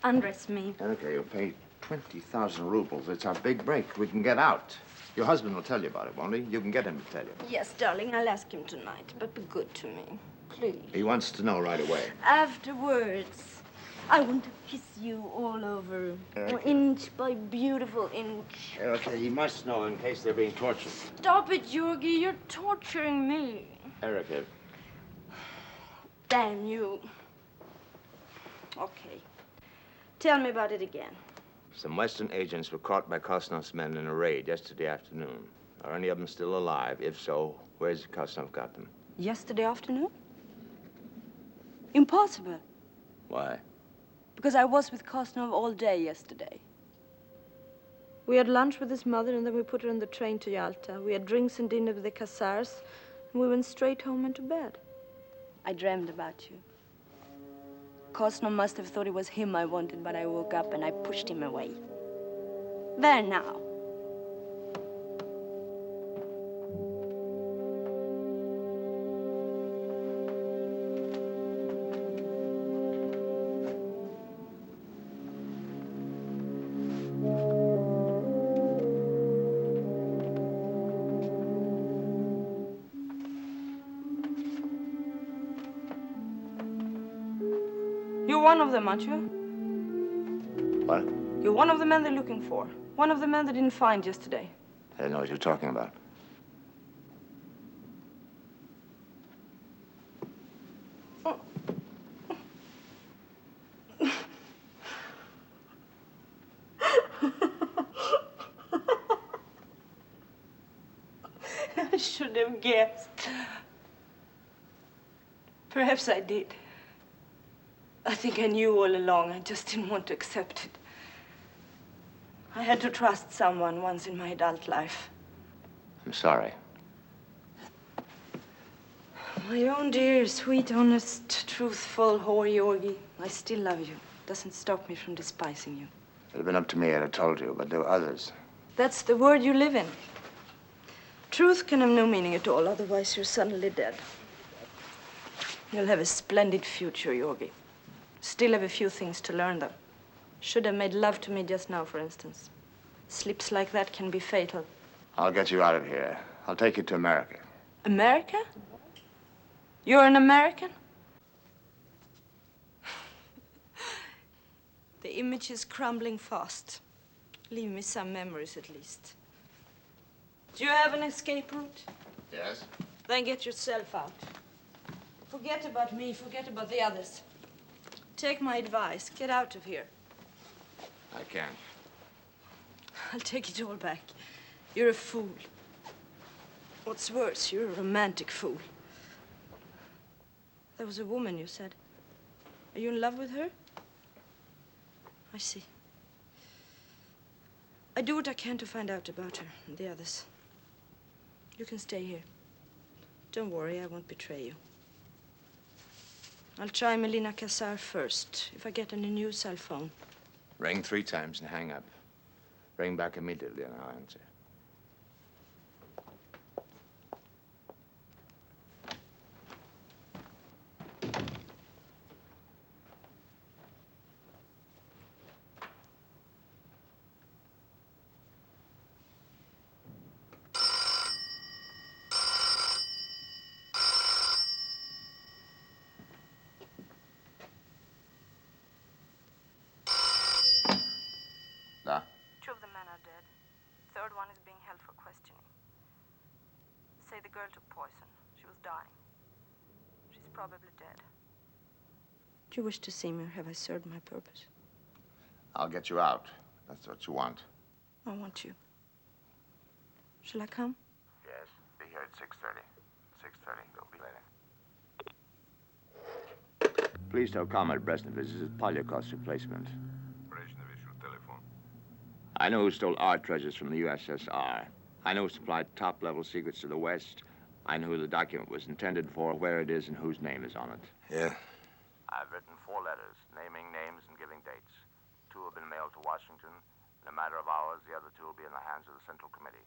Speaker 5: Undress me.
Speaker 10: Okay, you'll pay 20,000 rubles. It's our big break. We can get out. Your husband will tell you about it, won't he? You can get him to tell you.
Speaker 5: Yes, darling, I'll ask him tonight, but be good to me. Please.
Speaker 10: He wants to know right away.
Speaker 5: Afterwards, I want to kiss you all over.
Speaker 10: Okay.
Speaker 5: Inch by beautiful inch.
Speaker 10: Okay, he must know in case they're being tortured.
Speaker 5: Stop it, Georgie. You're torturing me.
Speaker 10: Erica,
Speaker 5: Damn you. Okay. Tell me about it again.
Speaker 10: some Western agents were caught by Kosnov's men in a raid yesterday afternoon. Are any of them still alive? If so, where's Kosnov got them?
Speaker 5: Yesterday afternoon? Impossible.
Speaker 10: Why?
Speaker 5: Because I was with Kosnov all day yesterday. We had lunch with his mother, and then we put her on the train to Yalta. We had drinks and dinner with the Khazars, and we went straight home and to bed. I dreamed about you. Kosnov must have thought it was him I wanted, but I woke up and I pushed him away. There now. You're one of them, aren't you?
Speaker 10: What?
Speaker 5: You're one of the men they're looking for. One of the men they didn't find yesterday.
Speaker 10: I don't know what you're talking about.
Speaker 5: I should have guessed. Perhaps I did. I think I knew all along. I just didn't want to accept it. I had to trust someone once in my adult life.
Speaker 10: I'm sorry.
Speaker 5: My own dear, sweet, honest, truthful whore, Georgie. I still love you. Doesn't stop me from despising you.
Speaker 10: If it had been up to me, I'd have told you, but there were others.
Speaker 5: That's the world you live in. Truth can have no meaning at all, otherwise you're suddenly dead. You'll have a splendid future, Georgie. Still have a few things to learn, though. Should have made love to me just now, for instance. Slips like that can be fatal.
Speaker 10: I'll get you out of here. I'll take you to America.
Speaker 5: America? You're an American? The image is crumbling fast. Leave me some memories, at least. Do you have an escape route?
Speaker 10: Yes?
Speaker 5: Then get yourself out. Forget about me, forget about the others. Take my advice, get out of here.
Speaker 10: I can't.
Speaker 5: I'll take it all back. You're a fool. What's worse, you're a romantic fool. There was a woman, you said. Are you in love with her? I see. I do what I can to find out about her and the others. You can stay here. Don't worry, I won't betray you. I'll try Melina Khazar first, if I get any new cell phone.
Speaker 10: Ring 3 times and hang up. Ring back immediately and I'll answer. Da?
Speaker 5: 2 of the men are dead. 3rd one is being held for questioning. Say the girl took poison. She was dying. She's probably dead. Do you wish to see me, or have I served my purpose?
Speaker 10: I'll get you out. That's what you want.
Speaker 5: I want you. Shall I come?
Speaker 10: Yes. Be here at 6:30. 6:30. We'll be later. Please tell Comrade Brezhnev this is Polyakov's replacement. I know who stole our treasures from the USSR. I know who supplied top-level secrets to the West. I know who the document was intended for, where it is, and whose name is on it.
Speaker 4: Yeah.
Speaker 10: I've written 4 letters, naming names and giving dates. 2 have been mailed to Washington. In a matter of hours, the other 2 will be in the hands of the Central Committee.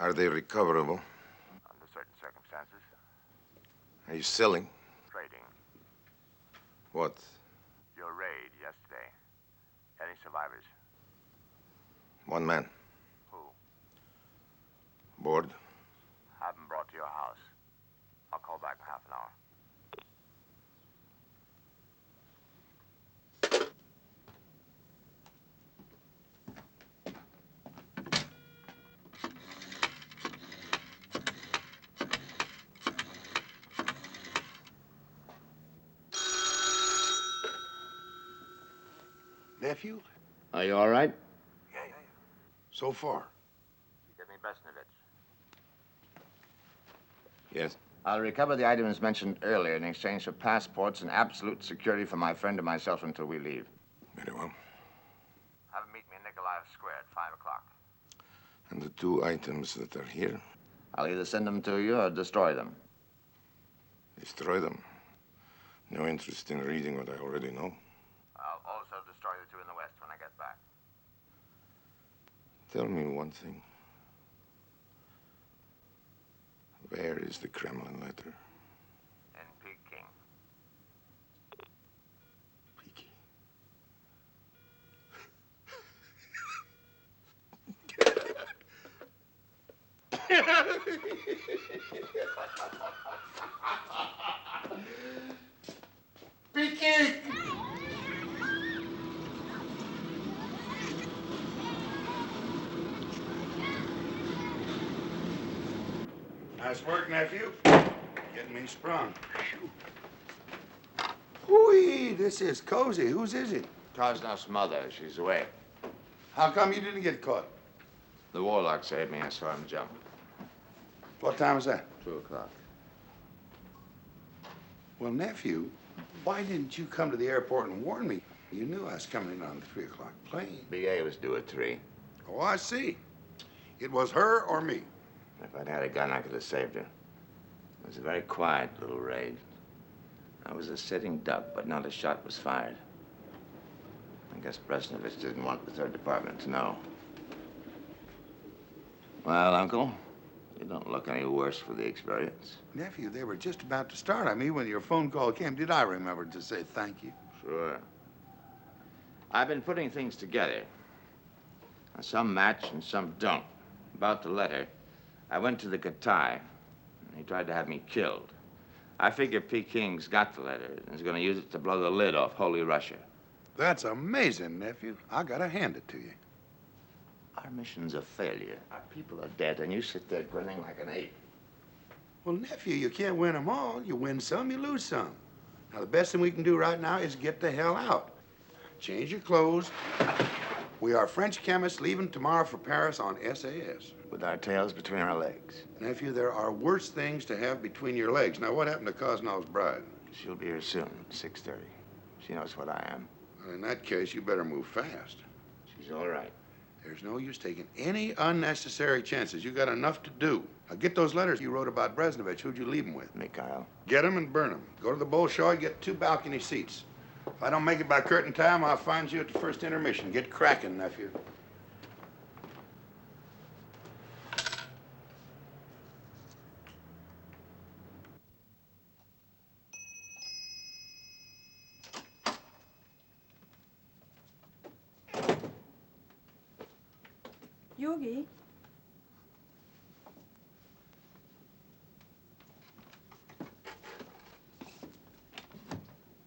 Speaker 4: Are they recoverable?
Speaker 10: Under certain circumstances.
Speaker 4: Are you selling?
Speaker 10: Trading.
Speaker 4: What?
Speaker 10: Your raid yesterday. Any survivors?
Speaker 4: 1 man.
Speaker 10: Who?
Speaker 4: Board?
Speaker 10: Have them brought to your house. I'll call back in half an hour.
Speaker 4: Nephew?
Speaker 10: Are you all right?
Speaker 4: Yeah. So far.
Speaker 10: Give me Besnevich.
Speaker 4: Yes.
Speaker 10: I'll recover the items mentioned earlier in exchange for passports and absolute security for my friend and myself until we leave.
Speaker 4: Very well.
Speaker 10: Have him meet me in Nikolaev Square at 5 o'clock.
Speaker 4: And the 2 items that are here?
Speaker 10: I'll either send them to you or destroy them.
Speaker 4: Destroy them. No interest in reading what I already know.
Speaker 10: I'll also destroy the 2 in the West when I get back.
Speaker 4: Tell me one thing. Where is the Kremlin letter?
Speaker 10: In Peking.
Speaker 4: Peking! Nice work, nephew. Getting me sprung. Whee! This is cozy. Whose is it?
Speaker 10: Krasnov's mother. She's away.
Speaker 4: How come you didn't get caught?
Speaker 10: The warlock saved me. I saw him jump.
Speaker 4: What time was that?
Speaker 10: 2 o'clock.
Speaker 4: Well, nephew, why didn't you come to the airport and warn me? You knew I was coming in on the 3 o'clock plane.
Speaker 10: BA was due at 3.
Speaker 4: Oh, I see. It was her or me.
Speaker 10: If I'd had a gun, I could have saved her. It was a very quiet little raid. I was a sitting duck, but not a shot was fired. I guess Bresnovich didn't want the 3rd Department to know. Well, Uncle, you don't look any worse for the experience.
Speaker 4: Nephew, they were just about to start on me when your phone call came. Did I remember to say thank you?
Speaker 10: Sure. I've been putting things together. Some match and some don't. About the letter, I went to the Katai, and he tried to have me killed. I figure Peking's got the letter and is going to use it to blow the lid off Holy Russia.
Speaker 4: That's amazing, nephew. I gotta hand it to you.
Speaker 10: Our mission's a failure. Our people are dead, and you sit there grinning like an ape.
Speaker 4: Well, nephew, you can't win them all. You win some, you lose some. Now, the best thing we can do right now is get the hell out. Change your clothes. We are French chemists leaving tomorrow for Paris on SAS.
Speaker 10: With our tails between our legs.
Speaker 4: Nephew, there are worse things to have between your legs. Now, what happened to Kosnov's bride?
Speaker 10: She'll be here soon, 6:30. She knows what I am.
Speaker 4: Well, in that case, you better move fast.
Speaker 10: She's all right.
Speaker 4: There's no use taking any unnecessary chances. You got enough to do. Now, get those letters you wrote about Bresnovich. Who'd you leave them with?
Speaker 10: Mikhail.
Speaker 4: Get them and burn them. Go to the Bolshoi, get 2 balcony seats. If I don't make it by curtain time, I'll find you at the first intermission. Get cracking, nephew.
Speaker 17: Yogi?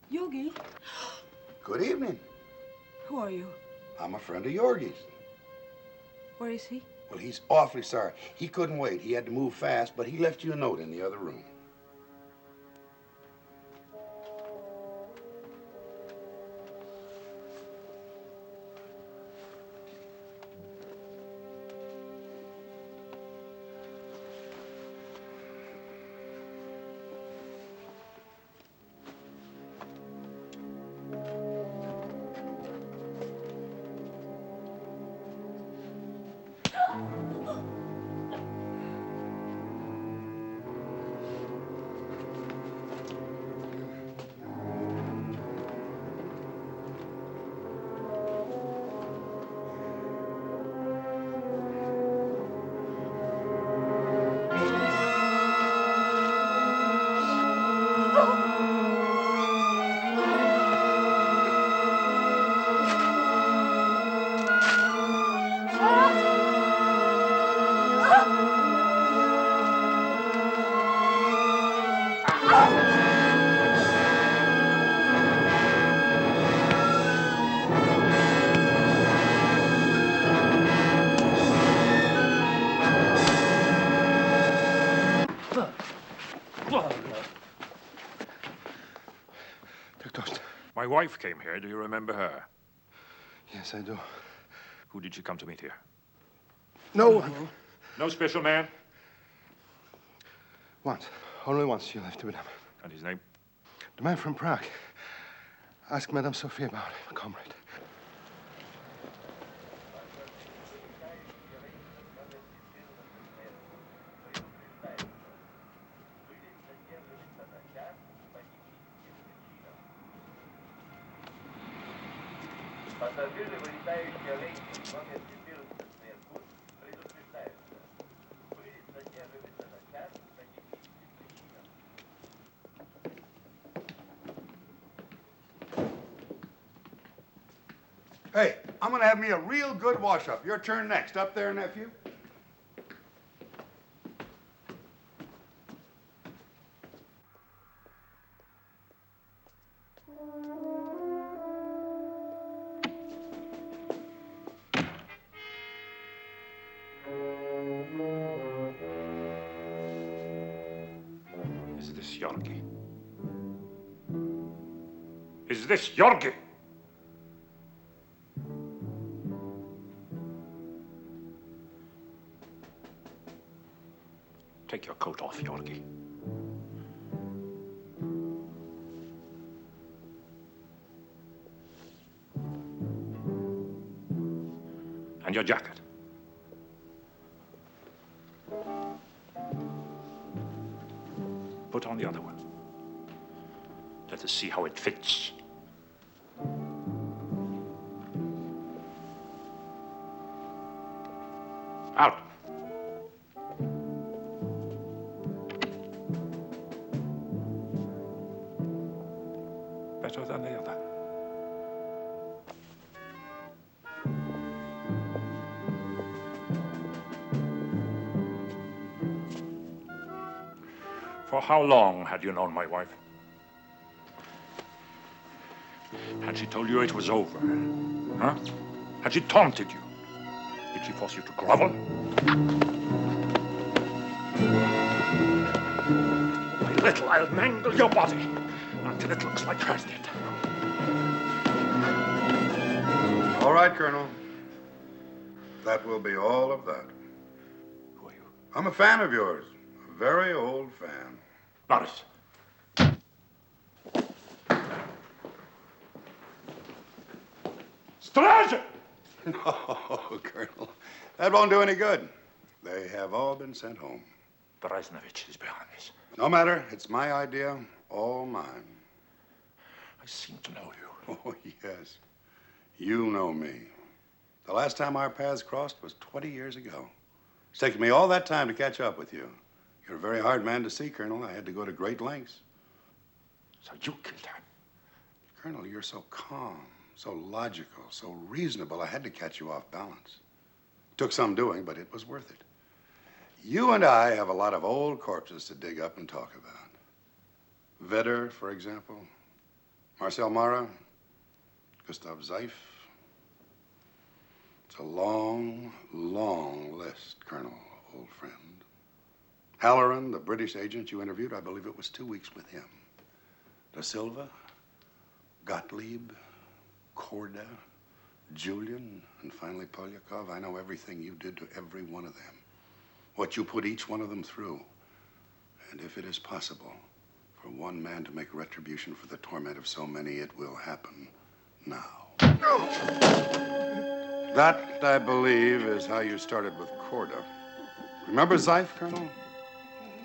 Speaker 17: Yogi?
Speaker 4: Good evening.
Speaker 17: Who are you?
Speaker 4: I'm a friend of Yorgi's.
Speaker 17: Where is he?
Speaker 4: Well, he's awfully sorry. He couldn't wait. He had to move fast, but he left you a note in the other room.
Speaker 2: My wife came here. Do you remember her?
Speaker 12: Yes, I do.
Speaker 2: Who did she come to meet here?
Speaker 12: No.
Speaker 2: No special man?
Speaker 12: Once. Only once she left with him.
Speaker 2: And his name?
Speaker 12: The man from Prague. Ask Madame Sophie about him, comrade.
Speaker 4: Hey, I'm gonna have me a real good wash-up. Your turn next. Up there, nephew.
Speaker 2: Is this Yorgi? Is this Yorgi? Take your coat off, Yorgi. And your jacket. Put on the other one. Let us see how it fits. Out. Better than the other. For how long had you known my wife? Had she told you it was over? Huh? Had she taunted you? Did she force you to grovel? My little, I'll mangle your body until it looks like hers did.
Speaker 4: All right, Colonel. That will be all of that.
Speaker 2: Who are you?
Speaker 4: I'm a fan of yours. A very old fan.
Speaker 2: Boris. Stranger!
Speaker 4: No, Colonel. That won't do any good. They have all been sent home.
Speaker 2: Brezhnovich is behind this.
Speaker 4: No matter. It's my idea. All mine.
Speaker 2: I seem to know you.
Speaker 4: Oh, yes. You know me. The last time our paths crossed was 20 years ago. It's taken me all that time to catch up with you. You're a very hard man to see, Colonel. I had to go to great lengths.
Speaker 2: So you killed her?
Speaker 4: Colonel, you're so calm, so logical, so reasonable. I had to catch you off balance. Took some doing, but it was worth it. You and I have a lot of old corpses to dig up and talk about. Vedder, for example. Marcel Mara. Gustav Zeif. It's a long, long list, Colonel, old friend. Halloran, the British agent you interviewed, I believe it was 2 weeks with him. Da Silva, Gottlieb, Korda, Julian, and finally Polyakov. I know everything you did to every one of them. What you put each one of them through. And if it is possible for one man to make retribution for the torment of so many, it will happen now. That, I believe, is how you started with Korda. Remember Zeif, Colonel?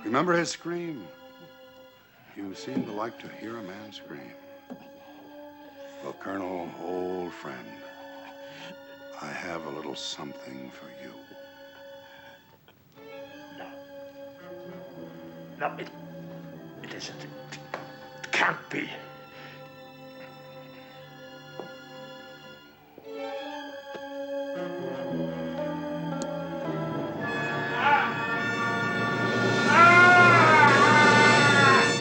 Speaker 4: Remember his scream? You seem to like to hear a man scream. Well, Colonel, old friend, I have a little something for you.
Speaker 2: No, it isn't. It can't be.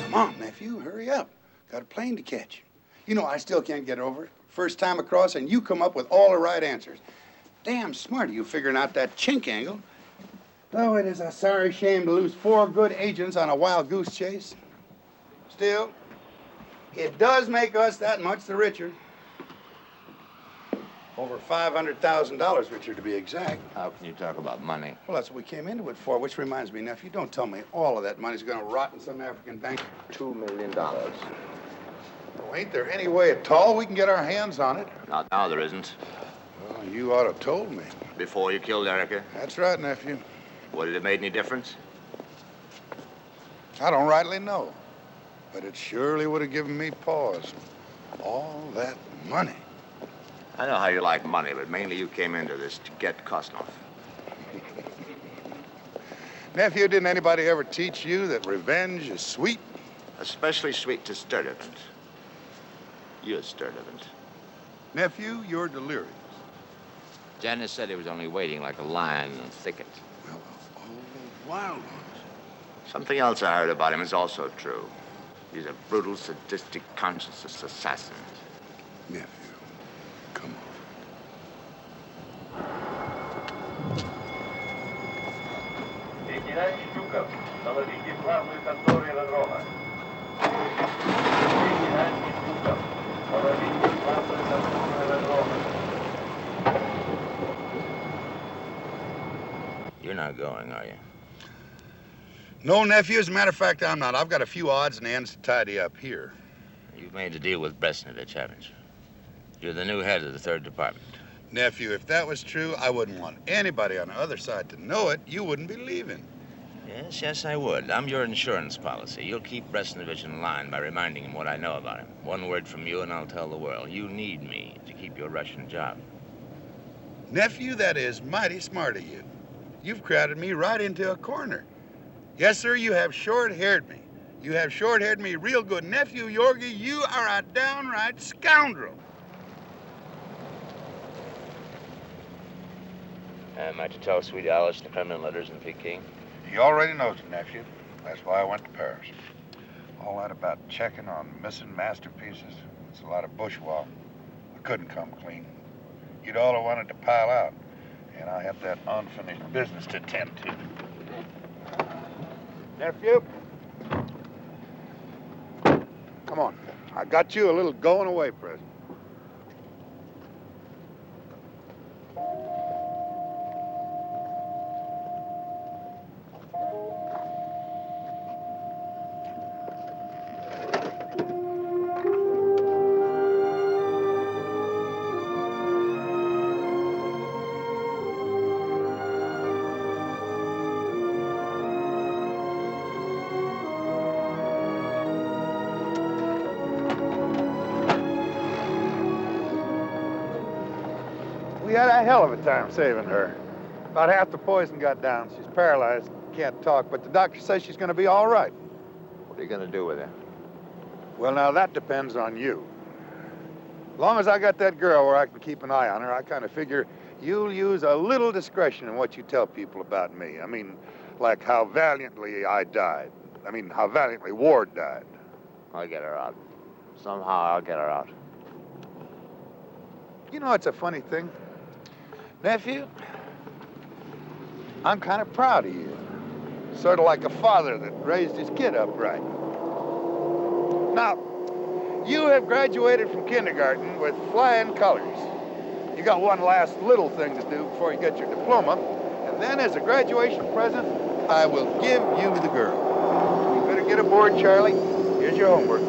Speaker 4: Come on, man. nephew, hurry up. Got a plane to catch. You know, I still can't get over it. First time across, and you come up with all the right answers. Damn smart of you figuring out that chink angle. Though it is a sorry shame to lose 4 good agents on a wild goose chase. Still, it does make us that much the richer. Over $500,000 richer, to be exact.
Speaker 10: How can you talk about money?
Speaker 4: Well, that's what we came into it for, which reminds me, nephew, don't tell me all of that money's gonna rot in some African bank.
Speaker 10: $2 million.
Speaker 4: Well, ain't there any way at all we can get our hands on it?
Speaker 10: Not now, there isn't.
Speaker 4: Well, you ought to have told me.
Speaker 10: Before you killed Erica?
Speaker 4: That's right, nephew.
Speaker 10: Would it have made any difference?
Speaker 4: I don't rightly know, but it surely would have given me pause. All that money.
Speaker 10: I know how you like money, but mainly you came into this to get Kosnov.
Speaker 4: Nephew, didn't anybody ever teach you that revenge is sweet?
Speaker 10: Especially sweet to Sturdivant. You're Sturdivant.
Speaker 4: Nephew, you're delirious.
Speaker 10: Janice said he was only waiting like a lion in a thicket.
Speaker 4: Well, of all the wild ones.
Speaker 10: Something else I heard about him is also true. He's a brutal, sadistic, conscienceless assassin.
Speaker 4: Nephew, come on.
Speaker 2: Лейтенант Щуков, доложите главную контору аэродрома. Лейтенант Щуков, доложите главную контору аэродрома.
Speaker 10: You're not going, are you?
Speaker 4: No, nephew, as a matter of fact, I'm not. I've got a few odds and ends to tidy up here.
Speaker 10: You've made a deal with Bresnovich, haven't you? You're the new head of the 3rd Department.
Speaker 4: Nephew, if that was true, I wouldn't want anybody on the other side to know it. You wouldn't be leaving.
Speaker 10: Yes, I would. I'm your insurance policy. You'll keep Bresnovich in line by reminding him what I know about him. One word from you and I'll tell the world. You need me to keep your Russian job.
Speaker 4: Nephew, that is mighty smart of you. You've crowded me right into a corner. Yes, sir, you have short-haired me. You have short-haired me real good. Nephew Yorgi, you are a downright scoundrel.
Speaker 10: Am I to tell Sweet Alice the Kremlin letters in Peking?
Speaker 4: He already knows it, nephew. That's why I went to Paris. All that about checking on missing masterpieces, it's a lot of bushwalk. I couldn't come clean. You'd all have wanted to pile out, and I have that unfinished business to tend to. Nephew, come on. I got you a little going away present. We had a hell of a time saving her. About half the poison got down. She's paralyzed, can't talk, but the doctor says she's going to be all right.
Speaker 10: What are you going to do with her?
Speaker 4: Well, now, that depends on you. As long as I got that girl where I can keep an eye on her, I kind of figure you'll use a little discretion in what you tell people about me. I mean, like how valiantly I died. I mean, how valiantly Ward died.
Speaker 10: I'll get her out. Somehow I'll get her out.
Speaker 4: You know, it's a funny thing. Nephew, I'm kind of proud of you. Sort of like a father that raised his kid upright. Now, you have graduated from kindergarten with flying colors. You got one last little thing to do before you get your diploma, and then as a graduation present, I will give you the girl. You better get aboard, Charlie. Here's your homework.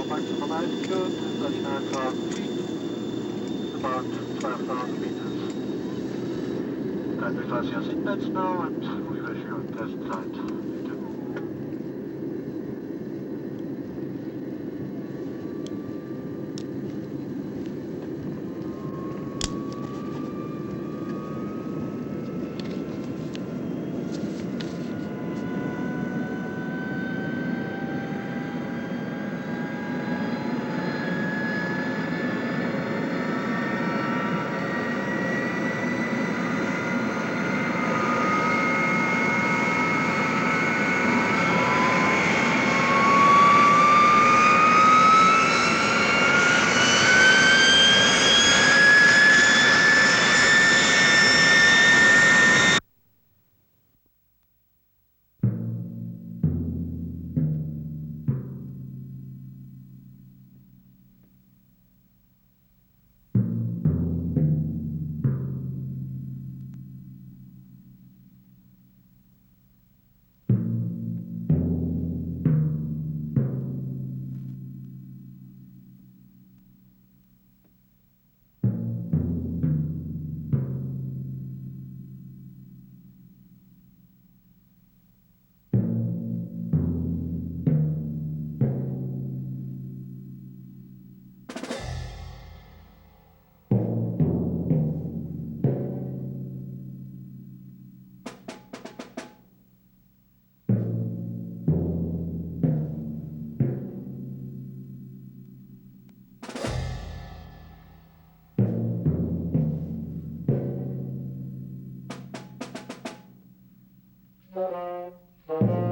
Speaker 1: Maximum altitude, 39,000 feet, about 12,000 meters. Kindly fasten your seatbelts now, and we wish you a pleasant flight.
Speaker 6: Thank you.